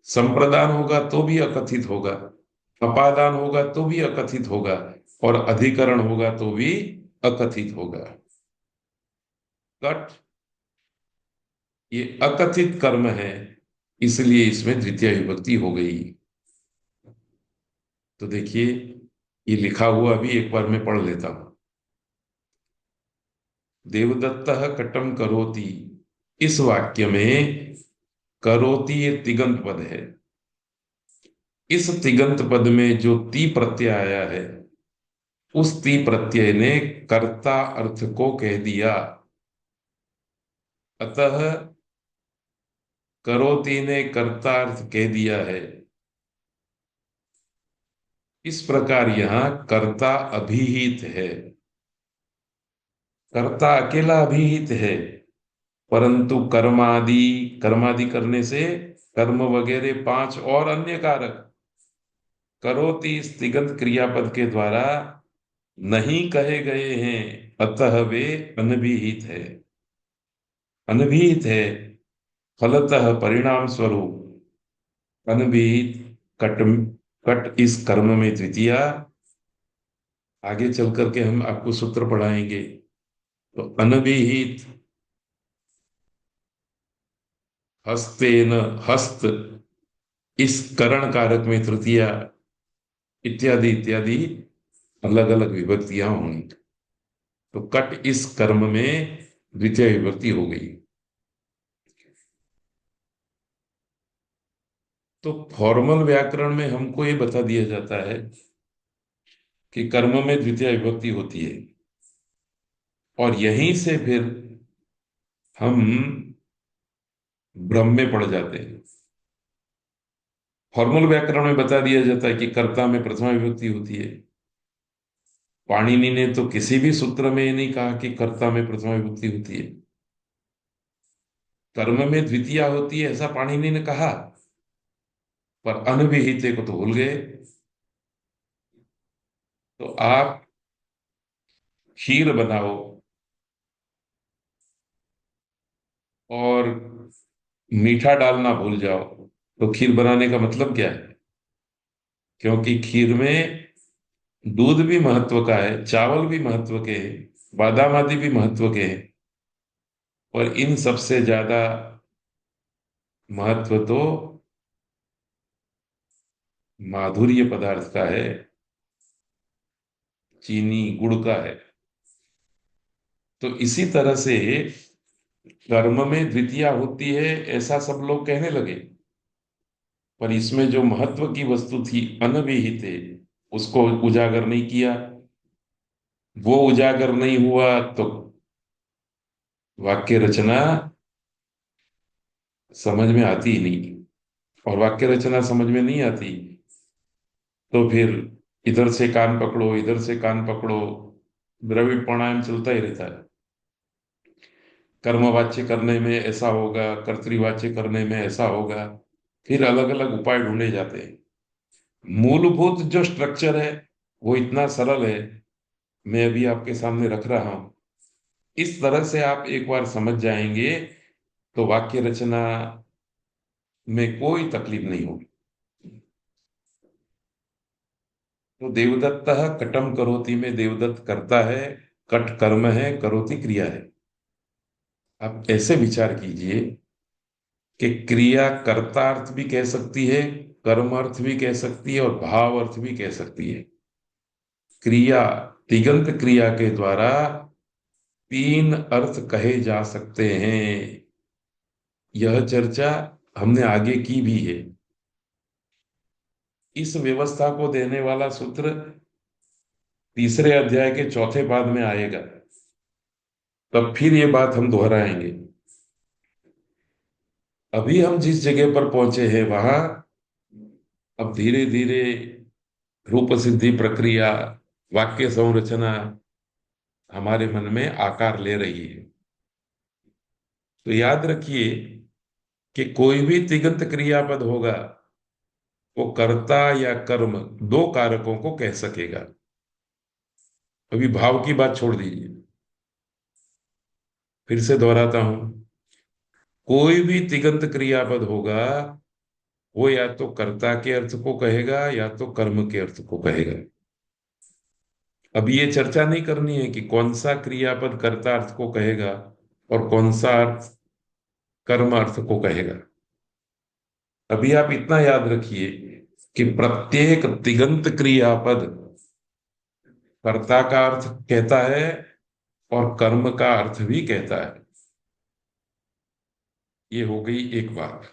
संप्रदान होगा तो भी अकथित होगा, अपादान होगा तो भी अकथित होगा और अधिकरण होगा तो भी अकथित होगा। कट ये अकथित कर्म है, इसलिए इसमें द्वितीय विभक्ति हो गई। तो देखिए ये लिखा हुआ भी एक बार मैं पढ़ लेता हूं। देवदत्तः कटम करोति, इस वाक्य में करोति ये तिगंत पद है। इस तिगंत पद में जो ती प्रत्यय आया है उस ती प्रत्यय ने कर्ता अर्थ को कह दिया। अतः करोति ने कर्ता अर्थ कह दिया है। इस प्रकार यहां कर्ता अभिहित है। कर्ता अकेला अभिहित है, परंतु कर्मादि, कर्मादि करने से कर्म वगैरह पांच और अन्य कारक करोति इस तिगंत क्रियापद के द्वारा नहीं कहे गए हैं, अतः वे अनभिहित है। अनभिहित है फलतः परिणाम स्वरूप अनभिहित। कट, कट इस कर्म में द्वितीया। आगे चल करके हम आपको सूत्र पढ़ाएंगे। तो अनभिहित हस्तेन, हस्त इस करण कारक में तृतीया, इत्यादि इत्यादि अलग अलग विभक्तियां होंगी। तो कट इस कर्म में द्वितीय विभक्ति हो गई। तो फॉर्मल व्याकरण में हमको ये बता दिया जाता है कि कर्म में द्वितीय विभक्ति होती है और यहीं से फिर हम भ्रम में पड़ जाते हैं। फॉर्मल व्याकरण में बता दिया जाता है कि कर्ता में प्रथमा विभक्ति होती है। पाणिनि ने तो किसी भी सूत्र में ये नहीं कहा कि कर्ता में प्रथमा विभक्ति होती है। कर्म में द्वितीया होती है ऐसा पाणिनि ने कहा, पर अनभिहिते को तो भूल गए। तो आप खीर बनाओ और मीठा डालना भूल जाओ तो खीर बनाने का मतलब क्या है? क्योंकि खीर में दूध भी महत्व का है, चावल भी महत्व के हैं, बादाम आदि भी महत्व के हैं, और इन सबसे ज्यादा महत्व तो माधुर्य पदार्थ का है, चीनी गुड़ का है। तो इसी तरह से कर्म में द्वितीया होती है ऐसा सब लोग कहने लगे, पर इसमें जो महत्व की वस्तु थी अनभिहित है उसको उजागर नहीं किया। वो उजागर नहीं हुआ तो वाक्य रचना समझ में आती ही नहीं, और वाक्य रचना समझ में नहीं आती तो फिर इधर से कान पकड़ो इधर से कान पकड़ो, द्रविड़ प्राणायाम चलता ही रहता है। कर्मवाच्य करने में ऐसा होगा, कर्तृवाच्य करने में ऐसा होगा, फिर अलग अलग उपाय ढूंढे जाते हैं। मूलभूत जो स्ट्रक्चर है वो इतना सरल है, मैं अभी आपके सामने रख रहा हूं। इस तरह से आप एक बार समझ जाएंगे तो वाक्य रचना में कोई तकलीफ नहीं होगी। तो देवदत्त कटम करोति में देवदत्त करता है, कट कर्म है, करोति क्रिया है। आप ऐसे विचार कीजिए कि क्रिया कर्ता अर्थ भी कह सकती है, कर्म अर्थ भी कह सकती है और भाव अर्थ भी कह सकती है। क्रिया, तिगंत क्रिया के द्वारा तीन अर्थ कहे जा सकते हैं। यह चर्चा हमने आगे की भी है। इस व्यवस्था को देने वाला सूत्र तीसरे अध्याय के चौथे पाद में आएगा, तब फिर ये बात हम दोहराएंगे। अभी हम जिस जगह पर पहुंचे हैं वहां अब धीरे धीरे रूप सिद्धि प्रक्रिया, वाक्य संरचना हमारे मन में आकार ले रही है। तो याद रखिए कि कोई भी तिगंत क्रियापद होगा वो कर्ता या कर्म दो कारकों को कह सकेगा। अभी भाव की बात छोड़ दीजिए, फिर से दोहराता हूं। कोई भी तिगंत क्रियापद होगा वो या तो कर्ता के अर्थ को कहेगा या तो कर्म के अर्थ को कहेगा। अब ये चर्चा नहीं करनी है कि कौन सा क्रियापद कर्ता अर्थ को कहेगा और कौन सा अर्थ कर्म अर्थ को कहेगा। अभी आप इतना याद रखिए कि प्रत्येक तिगंत क्रियापद कर्ता का अर्थ कहता है और कर्म का अर्थ भी कहता है। ये हो गई एक बात।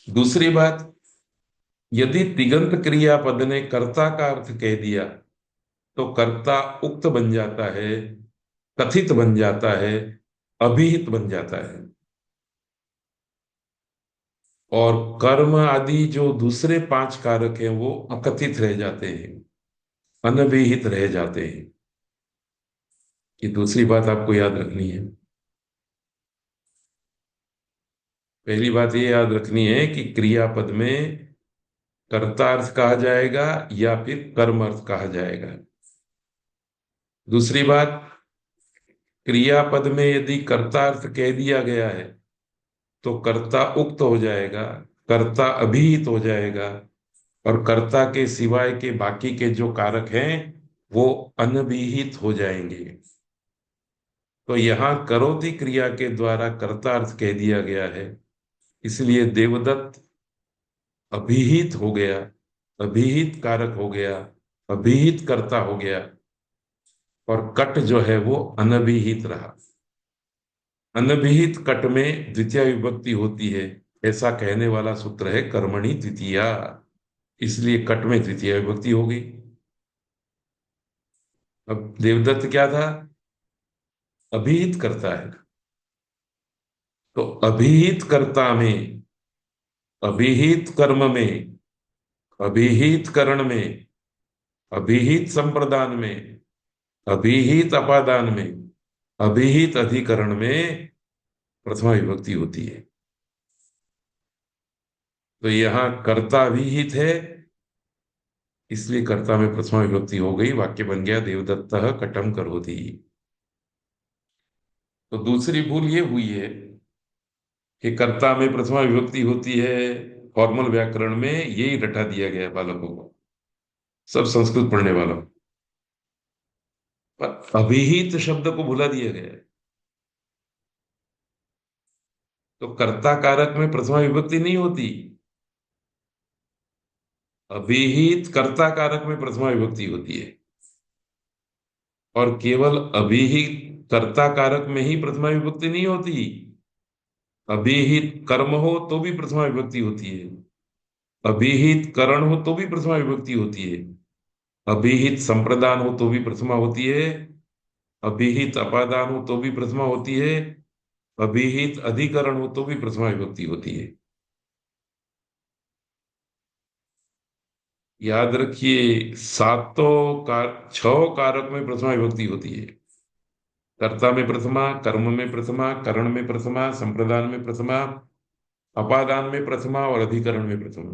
दूसरी बात, यदि तिगंत क्रियापद ने कर्ता का अर्थ कह दिया तो कर्ता उक्त बन जाता है, कथित बन जाता है, अभिहित बन जाता है। और कर्म आदि जो दूसरे पांच कारक हैं वो अकथित रह जाते हैं, अनभिहित रह जाते हैं। ये दूसरी बात आपको याद रखनी है। पहली बात ये याद रखनी है कि क्रियापद में कर्तार्थ कहा जाएगा या फिर कर्मर्थ कहा जाएगा। दूसरी बात, क्रियापद में यदि कर्तार्थ कह दिया गया है तो कर्ता उक्त हो जाएगा, कर्ता अभिहित हो जाएगा, और कर्ता के सिवाय के बाकी के जो कारक हैं वो अनभिहित हो जाएंगे। तो यहां करोति क्रिया के द्वारा कर्तार्थ कह दिया गया है, इसलिए देवदत्त अभिहित हो गया, अभिहित कारक हो गया, अभिहित कर्ता हो गया, और कट जो है वो अनभिहित रहा। अनभिहित कट में द्वितीय विभक्ति होती है, ऐसा कहने वाला सूत्र है कर्मणि द्वितीया, इसलिए कट में द्वितीय विभक्ति हो गई। अब देवदत्त क्या था? अभिहित करता है। तो अभिहित कर्ता में, अभिहित कर्म में, अभिहित करण में, अभिहित संप्रदान में, अभिहित अपादान में, अभिहित अधिकरण में प्रथमा विभक्ति होती है। तो यहां कर्ता अभिहित है, इसलिए कर्ता में प्रथमा विभक्ति हो गई, वाक्य बन गया देवदत्तः कटम करोति। तो दूसरी भूल ये हुई है कि कर्ता में प्रथमा विभक्ति होती है, फॉर्मल व्याकरण में यही रटा दिया गया है बालकों को, सब संस्कृत पढ़ने वालों को। पर अभिहित शब्द को भुला दिया गया है। तो कर्ता कारक में प्रथमा विभक्ति नहीं होती, अभिहित कर्ता कारक में प्रथमा विभक्ति होती है। और केवल अभिहित कर्ता कारक में ही प्रथमा विभक्ति नहीं होती, अभिहित कर्म हो तो भी प्रथमा विभक्ति होती है, अभिहित करण हो तो भी प्रथमा विभक्ति होती है, अभिहित संप्रदान हो तो भी प्रथमा होती है, अभिहित अपादान हो तो भी प्रथमा होती है, अभिहित अधिकरण हो तो भी प्रथमा विभक्ति होती है। याद रखिए, छह कारक में प्रथमा विभक्ति होती है। कर्ता में प्रथमा, कर्म में प्रथमा, करण में प्रथमा, संप्रदान में प्रथमा, अपादान में प्रथमा और अधिकरण में प्रथमा।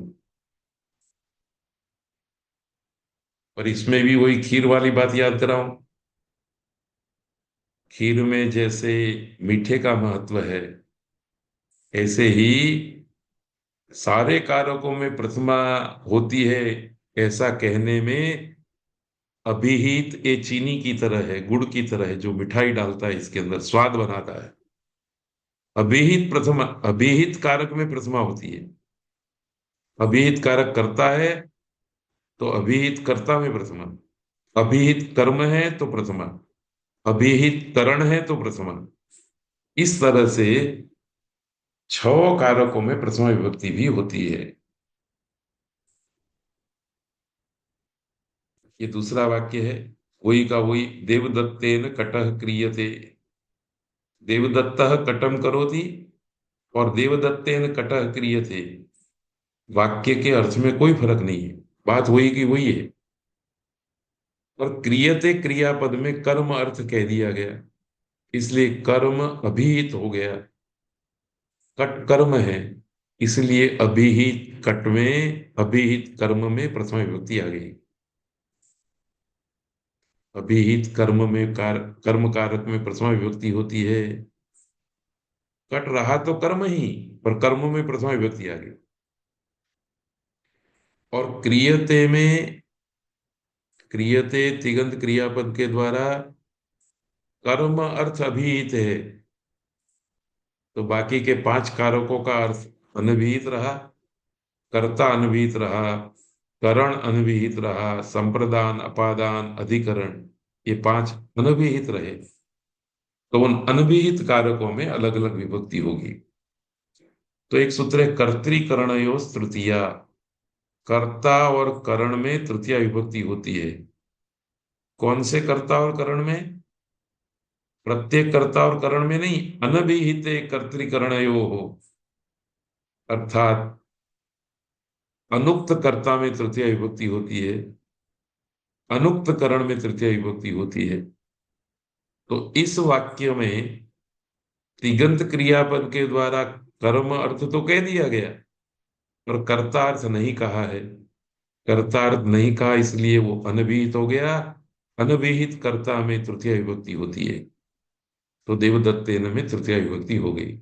और इसमें भी वही खीर वाली बात याद कराऊं। खीर में जैसे मीठे का महत्व है, ऐसे ही सारे कारकों में प्रथमा होती है, ऐसा कहने में अभिहित ए चीनी की तरह है, गुड़ की तरह है, जो मिठाई डालता है इसके अंदर स्वाद बनाता है। अभिहित प्रथमा, अभिहित कारक में प्रथमा होती है। अभिहित कारक करता है तो अभिहित कर्ता में प्रथमा, अभिहित कर्म है तो प्रथमा, अभिहित करण है तो प्रथमा। इस तरह से छह कारकों में प्रथमा विभक्ति भी होती है। ये दूसरा वाक्य है, वही का वही, देवदत्तेन कटः क्रियते। देवदत्तः कटम करोति और देवदत्तेन कटः क्रियते, वाक्य के अर्थ में कोई फर्क नहीं है, बात वही की वही है। और क्रियते क्रियापद में कर्म अर्थ कह दिया गया, इसलिए कर्म अभिहित हो गया। कट कर्म है, इसलिए अभिहित कट में, अभिहित कर्म में प्रथमा विभक्ति आ गई। अभिहित कर्म में कर्म कारक में प्रथमा विभक्ति होती है। कट रहा तो कर्म ही, पर कर्म में प्रथमा विभक्ति आ गई। और क्रियते में, क्रियते तिगंत क्रियापद के द्वारा कर्म अर्थ अभिहित है, तो बाकी के पांच कारकों का अर्थ अनभिहित रहा। कर्ता अनभिहित रहा, करण अनभिहित रहा, संप्रदान, अपादान, अधिकरण, ये पांच अनभिहित रहे। तो उन अनभिहित कारकों में अलग अलग विभक्ति होगी। तो एक सूत्र है, कर्तृकरणयोः तृतीया। कर्ता और करण में तृतीया विभक्ति होती है। कौन से कर्ता और करण में? प्रत्येक कर्ता और करण में नहीं, अनभिहित कर्तृकरणयोः, अर्थात अनुक्त कर्ता में तृतीय विभक्ति होती है, अनुक्त करण में तृतीय विभक्ति होती है। तो इस वाक्य में तिगंत क्रियापद के द्वारा कर्म अर्थ तो कह दिया गया, और कर्तार्थ नहीं कहा है। कर्तार्थ नहीं कहा, इसलिए वो अनभिहित हो गया। अनभिहित कर्ता में तृतीय विभक्ति होती है, तो देवदत्तेन में तृतीय विभक्ति हो गई।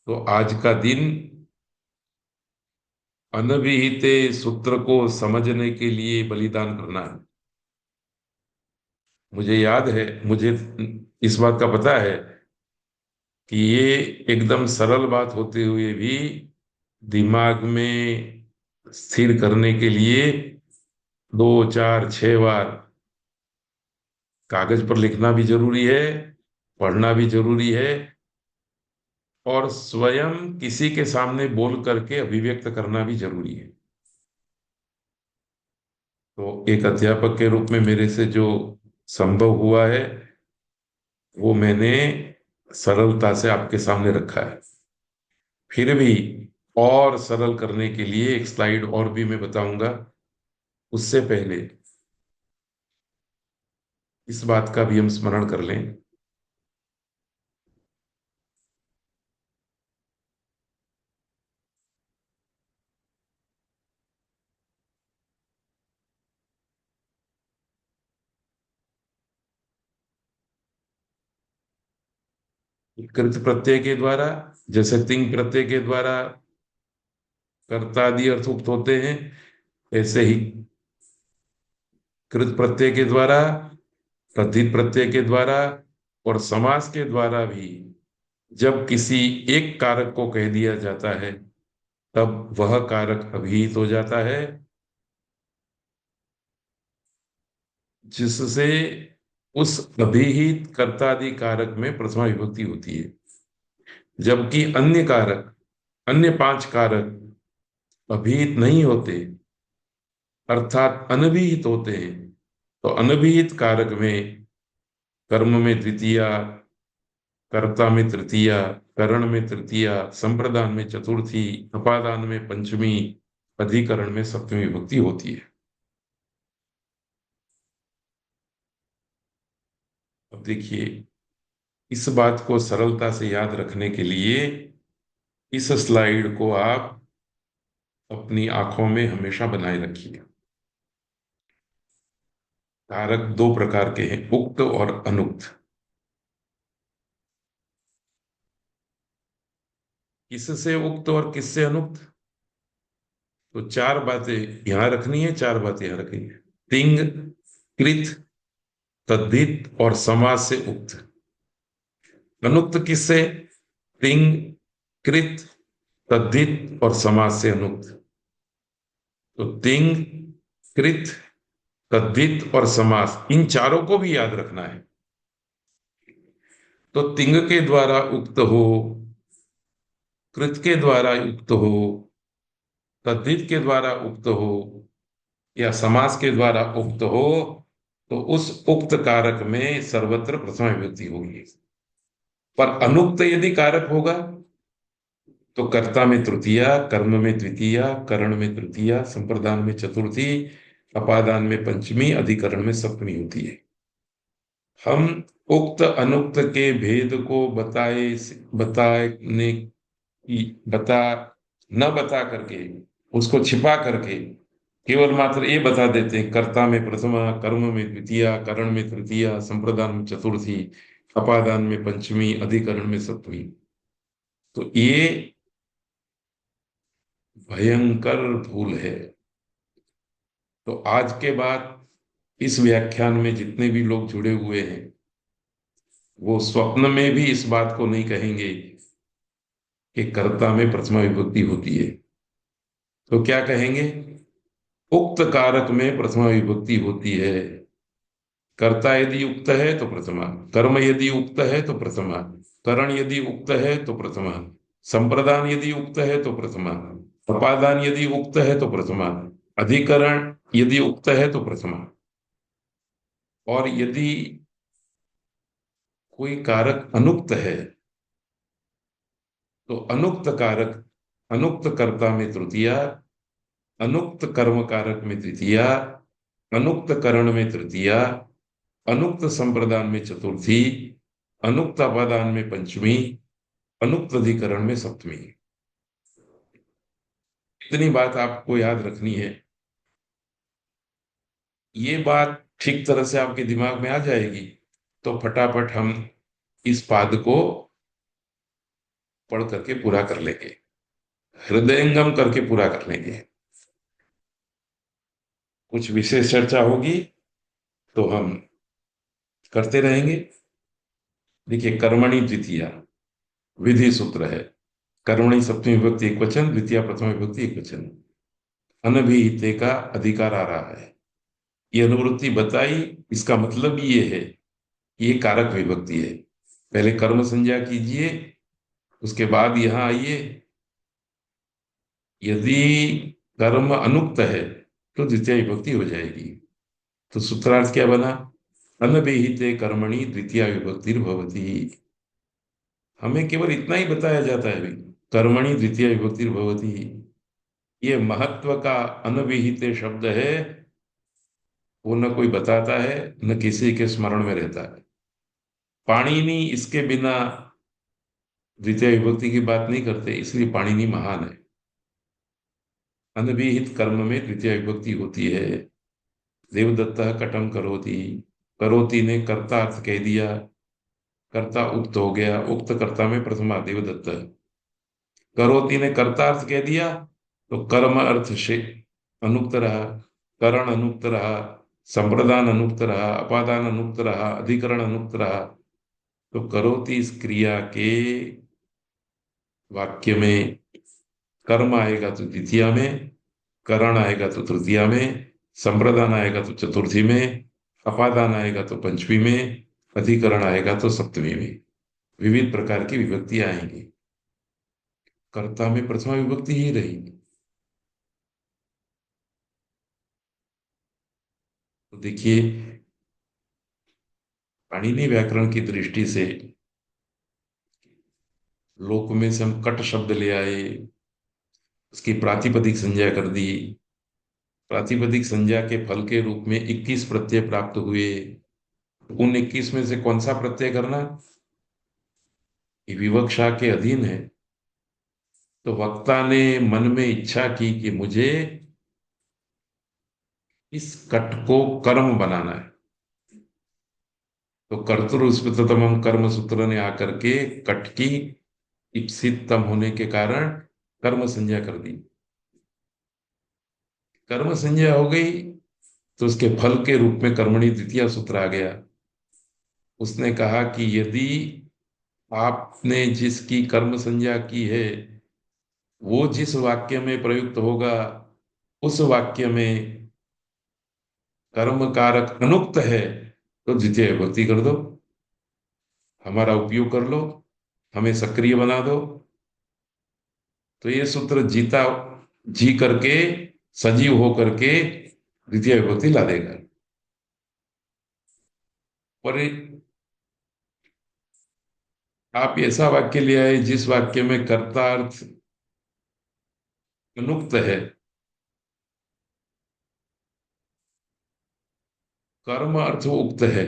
तो आज का दिन अनभिहित सूत्र को समझने के लिए बलिदान करना है। मुझे याद है, मुझे इस बात का पता है कि ये एकदम सरल बात होते हुए भी दिमाग में स्थिर करने के लिए दो चार छह बार कागज पर लिखना भी जरूरी है, पढ़ना भी जरूरी है, और स्वयं किसी के सामने बोल करके अभिव्यक्त करना भी जरूरी है। तो एक अध्यापक के रूप में मेरे से जो संभव हुआ है, वो मैंने सरलता से आपके सामने रखा है। फिर भी और सरल करने के लिए एक स्लाइड और भी मैं बताऊंगा। उससे पहले इस बात का भी हम स्मरण कर लें, कृत प्रत्यय के द्वारा, जैसे तिंग प्रत्यय के द्वारा कर्तादि अर्थ उक्त होते हैं, ऐसे ही कृत प्रत्यय के द्वारा, तद्धित प्रत्यय के द्वारा और समास के द्वारा भी जब किसी एक कारक को कह दिया जाता है, तब वह कारक अभिहित हो जाता है, जिससे उस अभिहित कर्तादि कारक में प्रथमा विभक्ति होती है। जबकि अन्य कारक, अन्य पांच कारक अभिहित नहीं होते, अर्थात अनभिहित होते हैं, तो अनभिहित कारक में कर्म में द्वितीया, कर्ता में तृतीया, करण में तृतीया, संप्रदान में चतुर्थी, अपादान में पंचमी, अधिकरण में सप्तमी विभक्ति होती है। अब देखिए, इस बात को सरलता से याद रखने के लिए इस स्लाइड को आप अपनी आंखों में हमेशा बनाए रखिए। कारक दो प्रकार के हैं, उक्त और अनुक्त। किससे उक्त और किससे अनुक्त? तो चार बातें यहां रखनी है, चार बातें यहां रखनी है। तिंग, कृत, तद्धित और समास से उक्त। अनुक्त किससे? तिंग, कृत, तद्धित और समास से अनुक्त। तो तिंग, कृत, तद्धित और समास, इन चारों को भी याद रखना है। तो तिंग के द्वारा उक्त हो, कृत के द्वारा उक्त हो, तद्धित के द्वारा उक्त हो, या समास के द्वारा उक्त हो, तो उस उक्त कारक में सर्वत्र प्रथमा विभक्ति होगी। पर अनुक्त यदि कारक होगा तो कर्ता में तृतीया, कर्म में द्वितीया, करण में तृतीया, संप्रदान में चतुर्थी, अपादान में पंचमी, अधिकरण में सप्तमी होती है। हम उक्त अनुक्त के भेद को बताने की बता न बता करके, उसको छिपा करके केवल मात्र ये बता देते हैं, कर्ता में प्रथमा, कर्म में द्वितीया, करण में तृतीया, संप्रदान में चतुर्थी, अपादान में पंचमी, अधिकरण में सप्तमी। तो ये भयंकर भूल है। तो आज के बाद इस व्याख्यान में जितने भी लोग जुड़े हुए हैं वो स्वप्न में भी इस बात को नहीं कहेंगे कि कर्ता में प्रथमा विभक्ति होती है। तो क्या कहेंगे? उक्त कारक में प्रथमा विभक्ति होती है। कर्ता यदि उक्त है तो प्रथमा, कर्म यदि उक्त है तो प्रथमा, करण यदि उक्त है तो प्रथमा, संप्रदान यदि उक्त है तो प्रथमा, उपादान यदि उक्त है तो प्रथमा, अधिकरण यदि उक्त है तो प्रथमा। और यदि कोई कारक अनुक्त है तो अनुक्त कारक, अनुक्त कर्ता में तृतीया, अनुक्त कर्म कारक में द्वितीया, अनुक्त करण में तृतीया, अनुक्त संप्रदान में चतुर्थी, अनुक्त अपादान में पंचमी, अनुक्त अधिकरण में सप्तमी। इतनी बात आपको याद रखनी है। ये बात ठीक तरह से आपके दिमाग में आ जाएगी तो फटाफट हम इस पाद को पढ़ करके पूरा कर लेंगे, हृदयंगम करके पूरा कर लेंगे। कुछ विशेष चर्चा होगी तो हम करते रहेंगे। देखिए, कर्मणि द्वितीया विधि सूत्र है। कर्मणि सप्तमी विभक्ति एक वचन, द्वितीया प्रथम विभक्ति एक वचन, अनभिहिते का अधिकार आ रहा है। ये अनुवृत्ति बताई, इसका मतलब ये है कि ये कारक विभक्ति है। पहले कर्म संज्ञा कीजिए, उसके बाद यहां आइए। यदि कर्म अनुक्त है तो द्वितीय विभक्ति हो जाएगी। तो सूत्रार्थ क्या बना? अनभिहिते कर्मणि द्वितीय विभक्ति भवति। हमें केवल इतना ही बताया जाता है भाई, कर्मणि द्वितीय विभक्ति भवति। ये महत्व का अनभिहिते शब्द है, वो न कोई बताता है न किसी के स्मरण में रहता है। पाणिनि इसके बिना द्वितीय विभक्ति की बात नहीं करते, इसलिए पाणिनि महान है। अनभिहित कर्म में द्वितीय विभक्ति होती है। देवदत्त कटम करोति, करोति ने कर्ता अर्थ कह दिया, कर्ता उक्त हो गया, उक्त कर्ता में प्रथमा देवदत्त। करोति ने कर्ता अर्थ कह दिया तो कर्म अर्थ से अनुक्त रहा, करण अनुक्त रहा, संप्रदान अनुक्त रहा, अपादान अनुक्त रहा, अधिकरण अनुक्त रहा। तो करोति इस क्रिया के वाक्य में कर्म आएगा तो द्वितीया में, करण आएगा तो तृतीया में, संप्रदान आएगा तो चतुर्थी में, अपादान आएगा तो पंचमी में, अधिकरण आएगा तो सप्तमी में। विविध प्रकार की विभक्ति आएंगी। कर्ता में प्रथमा विभक्ति ही रहेगी। तो देखिए, पाणिनि व्याकरण की दृष्टि से लोक में से हम कट शब्द ले आए, उसकी प्रातिपदिक संज्ञा कर दी। प्रातिपदिक संज्ञा के फल के रूप में 21 प्रत्यय प्राप्त हुए। उन 21 में से कौन सा प्रत्यय करना? ये विवक्षा के अधीन है। तो वक्ता ने मन में इच्छा की कि मुझे इस कट को कर्म बनाना है। तो कर्तृस्पृततमम कर्म सूत्र ने आकर के कट की इप्सितम होने के कारण कर्म संज्ञा कर दी। कर्म संज्ञा हो गई तो उसके फल के रूप में कर्मणि द्वितीय सूत्र आ गया। उसने कहा कि यदि आपने जिसकी कर्म संज्ञा की है वो जिस वाक्य में प्रयुक्त होगा उस वाक्य में कर्म कारक अनुक्त है तो द्वितीय विभक्ति कर दो। हमारा उपयोग कर लो, हमें सक्रिय बना दो। तो ये सूत्र जीता जी करके, सजीव हो करके द्वितीय विभक्ति ला देगा। और आप ऐसा वाक्य ले आए जिस वाक्य में कर्ता अर्थ अनुक्त है, कर्म अर्थ उक्त है,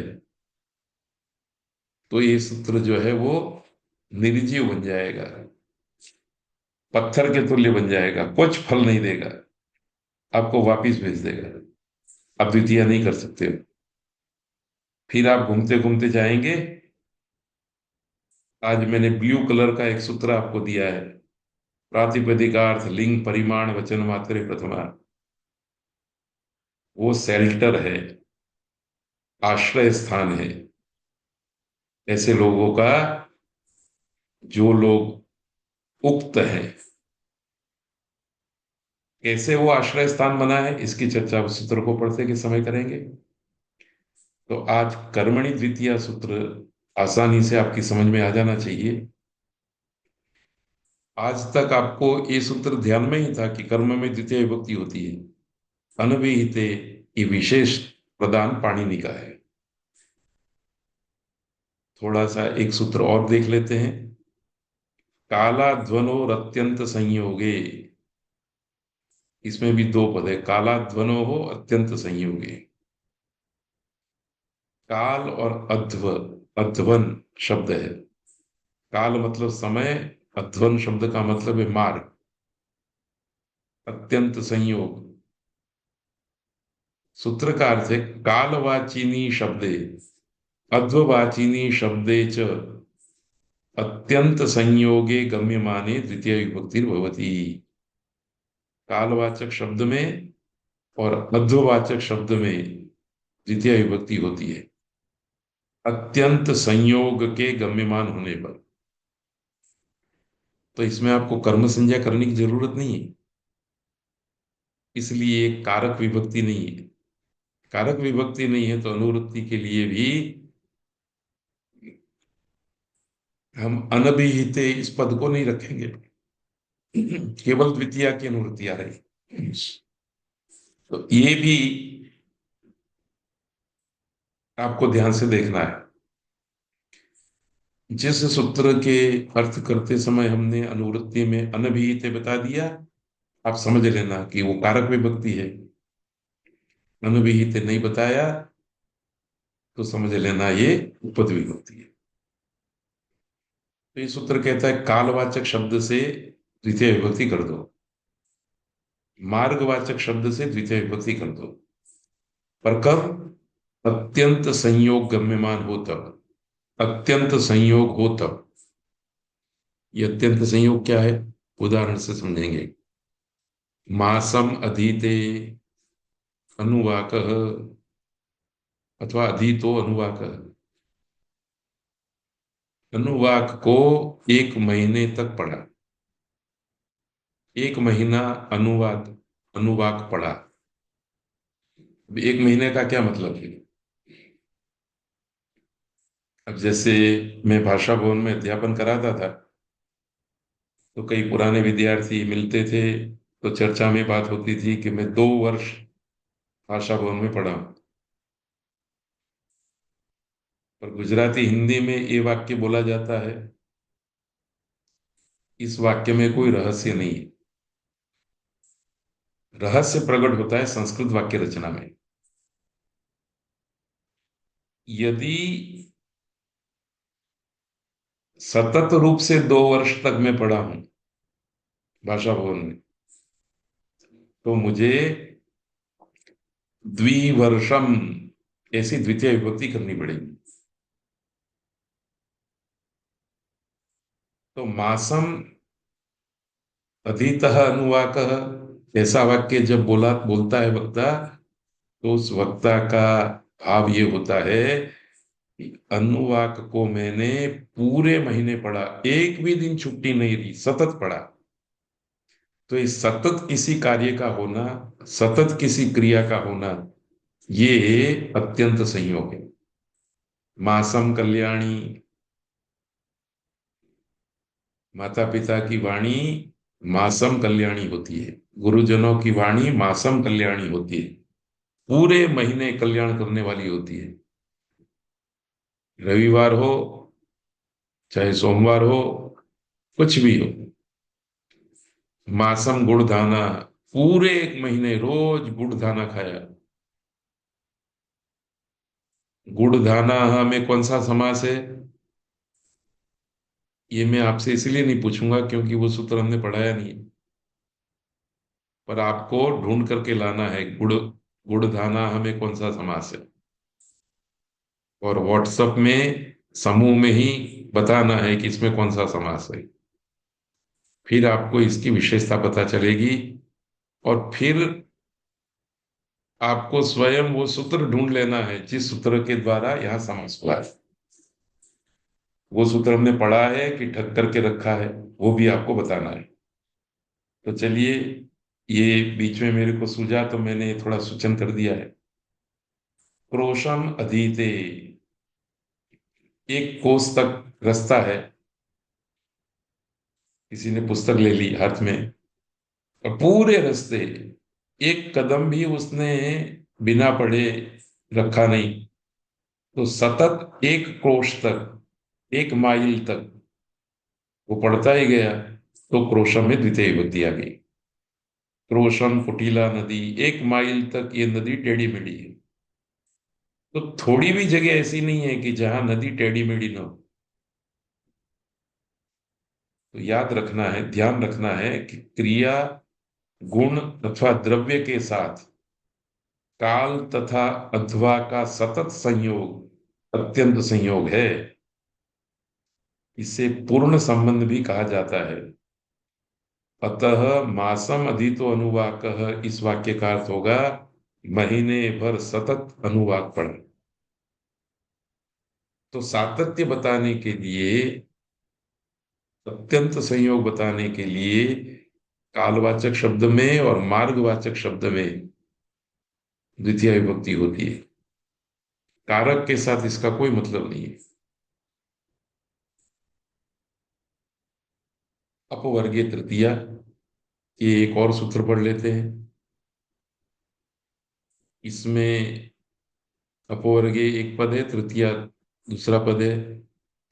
तो ये सूत्र जो है वो निर्जीव बन जाएगा, पत्थर के तुल्य बन जाएगा, कुछ फल नहीं देगा, आपको वापिस भेज देगा। आप द्वितीय नहीं कर सकते हो। फिर आप घूमते घूमते जाएंगे। आज मैंने ब्लू कलर का एक सूत्र आपको दिया है, प्रातिपदिकार्थ लिंग परिमाण वचन मात्रे प्रथमा। वो शेल्टर है, आश्रय स्थान है ऐसे लोगों का जो लोग उक्त हैं। कैसे वो आश्रय स्थान बना है, इसकी चर्चा उस सूत्र को पढ़ते के समय करेंगे। तो आज कर्मणि द्वितीय सूत्र आसानी से आपकी समझ में आ जाना चाहिए। आज तक आपको ये सूत्र ध्यान में ही था कि कर्म में द्वितीय विभक्ति होती है। अनभिहिते ये विशेष प्रदान पाणिनि का है। थोड़ा सा एक सूत्र और देख लेते हैं। काला ध्वनोर अत्यंत संयोगे, इसमें भी दो पद है, काला ध्वनो हो अत्यंत संयोगे। काल और अध्व, अध्वन शब्द है। काल मतलब समय, अध्वन शब्द का मतलब है मार्ग। अत्यंत संयोग, सूत्र का अर्थ है कालवाचिनी शब्दे अध्ववाचिनी शब्दे च अत्यंत संयोगे गम्यमाने द्वितीय विभक्ति भवति। कालवाचक शब्द में और अध्ववाचक शब्द में द्वितीय विभक्ति होती है अत्यंत संयोग के गम्यमान होने पर। तो इसमें आपको कर्म संज्ञा करने की जरूरत नहीं है, इसलिए कारक विभक्ति नहीं है। कारक विभक्ति नहीं है तो अनुवृत्ति के लिए भी हम अनभिहिते इस पद को नहीं रखेंगे, केवल द्वितीया की अनुवृत्ति आ रही। तो ये भी आपको ध्यान से देखना है। जिस सूत्र के अर्थ करते समय हमने अनुवृत्ति में अनभिहिते बता दिया, आप समझ लेना कि वो कारक विभक्ति है। अनभिहिते नहीं बताया तो समझ लेना ये उपद विभक्ति है। तो ये सूत्र कहता है कालवाचक शब्द से द्वितीय विभक्ति कर दो, मार्गवाचक शब्द से द्वितीय विभक्ति कर दो, पर कब? अत्यंत संयोग गम्यमान हो तब। अत्यंत संयोग हो तब। ये अत्यंत संयोग क्या है, उदाहरण से समझेंगे। मासम अधीते अनुवाक अथवा अधीतो अनुवाक। अनुवाक को एक महीने तक पढ़ा, एक महीना अनुवाक अनुवाक पढ़ा। एक महीने का क्या मतलब है? अब जैसे मैं भाषा भवन में अध्यापन कराता था, तो कई पुराने विद्यार्थी मिलते थे, तो चर्चा में बात होती थी कि मैं 2 वर्ष भाषा भवन में पढ़ा हूं। और गुजराती हिंदी में ये वाक्य बोला जाता है। इस वाक्य में कोई रहस्य नहीं है। रहस्य प्रकट होता है संस्कृत वाक्य रचना में। यदि सतत रूप से 2 वर्ष तक मैं पढ़ा हूं भाषा भवन में, तो मुझे द्विवर्षम ऐसी द्वितीय विभक्ति करनी पड़ेगी। तो मासम अधीतः अनुवाकः ऐसा वाक्य जब बोलता है वक्ता, तो उस वक्ता का भाव ये होता है कि अनुवाक को मैंने पूरे महीने पढ़ा, एक भी दिन छुट्टी नहीं ली, सतत पढ़ा। तो इस सतत किसी कार्य का होना, सतत किसी क्रिया का होना, ये अत्यंत संयोग है। मासम कल्याणी माता पिता की वाणी मासम कल्याणी होती है, गुरुजनों की वाणी मासम कल्याणी होती है, पूरे महीने कल्याण करने वाली होती है। रविवार हो चाहे सोमवार हो, कुछ भी हो, मासम गुड़धाना, पूरे एक महीने रोज गुड़धाना खाया। गुड़धाना में कौन सा समास है? ये मैं आपसे इसलिए नहीं पूछूंगा क्योंकि वो सूत्र हमने पढ़ाया नहीं है, पर आपको ढूंढ करके लाना है गुड़धाना हमें कौन सा समास है, और व्हाट्सएप में समूह में ही बताना है कि इसमें कौन सा समास है। फिर आपको इसकी विशेषता पता चलेगी, और फिर आपको स्वयं वो सूत्र ढूंढ लेना है जिस सूत्र के द्वारा यहाँ समास हुआ है। वो सूत्र हमने पढ़ा है कि ठग करके रखा है, वो भी आपको बताना है। तो चलिए, ये बीच में मेरे को सूझा तो मैंने थोड़ा सूचन कर दिया है। क्रोशम अधीते, एक कोस तक रास्ता है, किसी ने पुस्तक ले ली हाथ में, और पूरे रास्ते एक कदम भी उसने बिना पढ़े रखा नहीं, तो सतत एक क्रोश तक, एक माइल तक वो पढ़ता ही गया, तो क्रोशम में द्वितीय विभक्ति आ गई। क्रोशम कुटिला नदी, एक माइल तक ये नदी टेढ़ी मेढ़ी है। तो थोड़ी भी जगह ऐसी नहीं है कि जहां नदी टेढ़ी मेढ़ी ना हो। तो याद रखना है, ध्यान रखना है कि क्रिया गुण अथवा द्रव्य के साथ काल तथा अथवा का सतत संयोग अत्यंत संयोग है। इसे पूर्ण संबंध भी कहा जाता है। अतः मासम अधितो अनुवाकः, इस वाक्य का अर्थ होगा महीने भर सतत अनुवाक पढ़ा। तो सातत्य बताने के लिए, अत्यंत संयोग बताने के लिए कालवाचक शब्द में और मार्गवाचक शब्द में द्वितीय विभक्ति होती है। कारक के साथ इसका कोई मतलब नहीं है। अपवर्गीय तृतीया, ये एक और सूत्र पढ़ लेते हैं। इसमें अपवर्गीय एक पद है, तृतीया दूसरा पद है।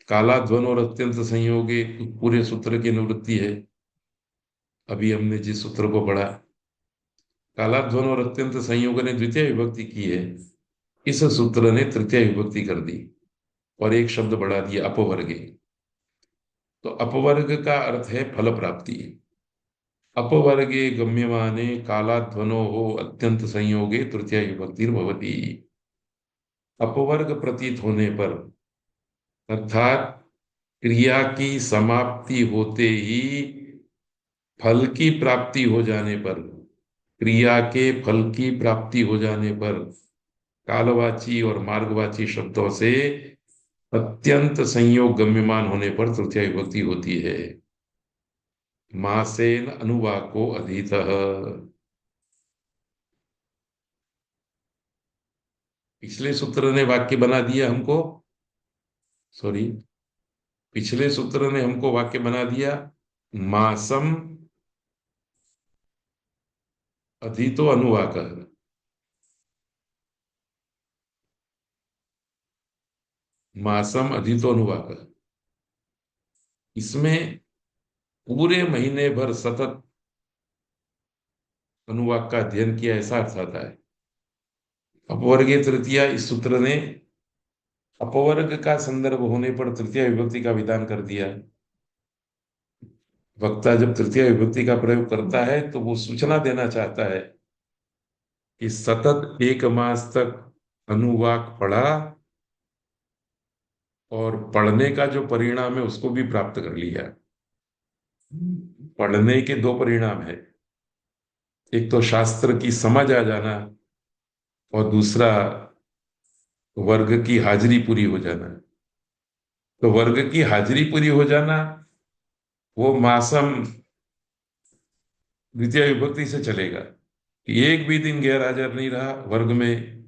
काला ध्वन और अत्यंत संयोगे पूरे सूत्र की निवृत्ति है। अभी हमने जिस सूत्र को पढ़ा, काला ध्वन और अत्यंत संयोग ने द्वितीय विभक्ति की है, इस सूत्र ने तृतीय विभक्ति कर दी और एक शब्द बढ़ा दिया अपवर्गे। तो अपवर्ग का अर्थ है फल प्राप्ति। अपवर्गे गम्यमाने कालाध्वनो हो अत्यंत संयोगे तृतीय विभक्ति भवति। अपवर्ग प्रतीत होने पर, अर्थात क्रिया की समाप्ति होते ही फल की प्राप्ति हो जाने पर, क्रिया के फल की प्राप्ति हो जाने पर कालवाची और मार्गवाची शब्दों से अत्यंत संयोग गम्यमान होने पर तृतीय विभक्ति होती है। मासेन अनुवाको अधीतः। पिछले सूत्र ने वाक्य बना दिया हमको, सॉरी, पिछले सूत्र ने हमको वाक्य बना दिया मासम अधीतो अनुवाक। मासम अधीतो अनुवाक, इसमें पूरे महीने भर सतत अनुवाक का अध्ययन किया, ऐसा अर्थ आता है। अपवर्गीय तृतीया, इस सूत्र ने अपवर्ग का संदर्भ होने पर तृतीय विभक्ति का विधान कर दिया। वक्ता जब तृतीय विभक्ति का प्रयोग करता है तो वो सूचना देना चाहता है कि सतत एक मास तक अनुवाक पढ़ा, और पढ़ने का जो परिणाम है उसको भी प्राप्त कर लिया। पढ़ने के दो परिणाम है, एक तो शास्त्र की समझ आ जाना, और दूसरा वर्ग की हाजिरी पूरी हो जाना। तो वर्ग की हाजिरी पूरी हो जाना, वो मासम द्वितीय विभक्ति से चलेगा कि एक भी दिन गैर हाजिर नहीं रहा वर्ग में,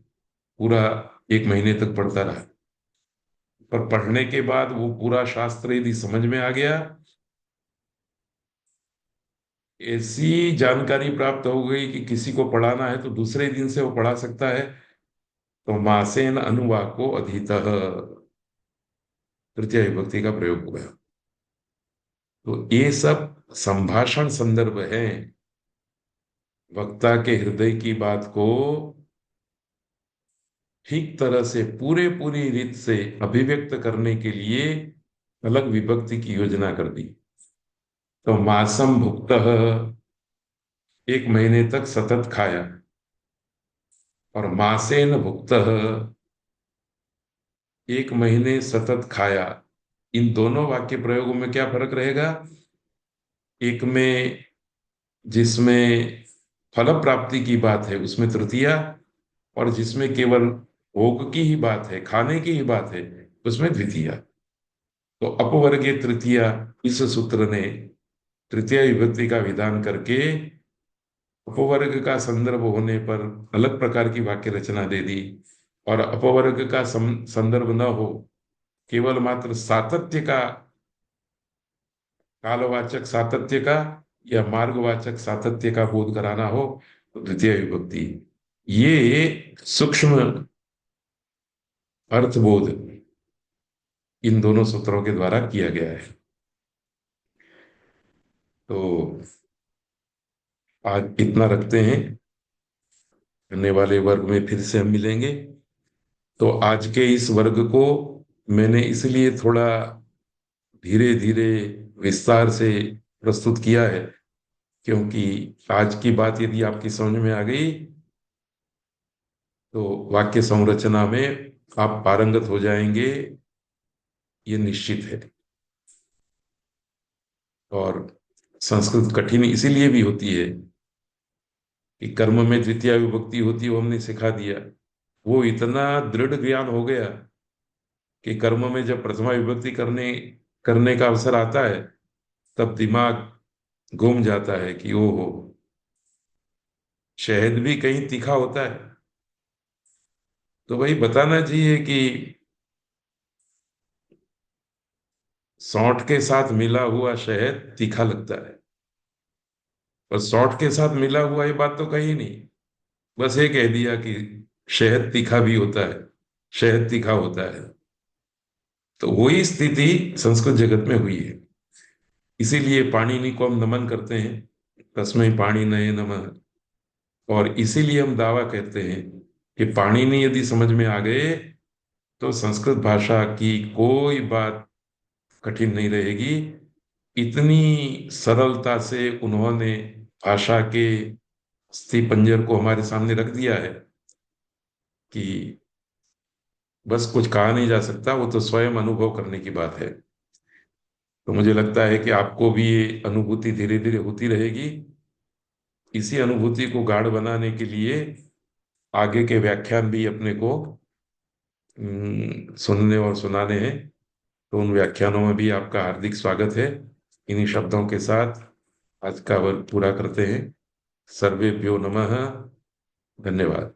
पूरा एक महीने तक पढ़ता रहा। पर पढ़ने के बाद वो पूरा शास्त्र यदि समझ में आ गया ऐसी जानकारी प्राप्त हो गई कि किसी को पढ़ाना है तो दूसरे दिन से वो पढ़ा सकता है, तो मासेन अनुवाको अधीतः, तृतीय विभक्ति का प्रयोग हुआ। तो ये सब संभाषण संदर्भ है, वक्ता के हृदय की बात को ठीक तरह से पूरे पूरी रीत से अभिव्यक्त करने के लिए अलग विभक्ति की योजना कर दी। तो मासम भुक्त, 1 महीने तक सतत खाया, और मासेन भुक्त, 1 महीने सतत खाया। इन दोनों वाक्य प्रयोगों में क्या फर्क रहेगा? एक में जिसमें फल प्राप्ति की बात है उसमें तृतीया, और जिसमें केवल भोग की ही बात है, खाने की ही बात है, उसमें द्वितीया। तो अपवर्गीय तृतीया, इस सूत्र ने तृतीय विभक्ति का विधान करके उपवर्ग का संदर्भ होने पर अलग प्रकार की वाक्य रचना दे दी, और अपवर्ग का संदर्भ न हो, केवल मात्र सातत्य का, कालवाचक सातत्य का या मार्गवाचक सातत्य का बोध कराना हो, तो द्वितीय विभक्ति। ये सूक्ष्म अर्थबोध इन दोनों सूत्रों के द्वारा किया गया है। तो आज इतना रखते हैं, आने वाले वर्ग में फिर से हम मिलेंगे। तो आज के इस वर्ग को मैंने इसलिए थोड़ा धीरे धीरे विस्तार से प्रस्तुत किया है, क्योंकि आज की बात यदि आपकी समझ में आ गई तो वाक्य संरचना में आप पारंगत हो जाएंगे, ये निश्चित है। और संस्कृत कठिन इसीलिए भी होती है कि कर्म में द्वितीय विभक्ति होती है, वो हमने सिखा दिया। वो इतना दृढ़ ज्ञान हो गया कि कर्म में जब प्रथमा विभक्ति करने करने का अवसर आता है, तब दिमाग घूम जाता है कि ओहो, शहद भी कहीं तीखा होता है। तो वही बताना चाहिए कि सौंठ के साथ मिला हुआ शहद तीखा लगता है, पर सौंठ के साथ मिला हुआ ये बात तो कही नहीं, बस ये कह दिया कि शहद तीखा भी होता है, शहद तीखा होता है। तो वही स्थिति संस्कृत जगत में हुई है। इसीलिए पाणिनि को हम नमन करते हैं, तस्मै पाणिनये नमः। और इसीलिए हम दावा कहते हैं कि पाणिनि यदि समझ में आ गए तो संस्कृत भाषा की कोई बात कठिन नहीं रहेगी। इतनी सरलता से उन्होंने भाषा के अस्थि पंजर को हमारे सामने रख दिया है कि बस कुछ कहा नहीं जा सकता, वो तो स्वयं अनुभव करने की बात है। तो मुझे लगता है कि आपको भी ये अनुभूति धीरे धीरे होती रहेगी। इसी अनुभूति को गाढ़ बनाने के लिए आगे के व्याख्यान भी अपने को सुनने और सुनाने हैं। तो उन व्याख्यानों में भी आपका हार्दिक स्वागत है। इन्हीं शब्दों के साथ आज का वर्ग पूरा करते हैं। सर्वेभ्यो नमः। धन्यवाद।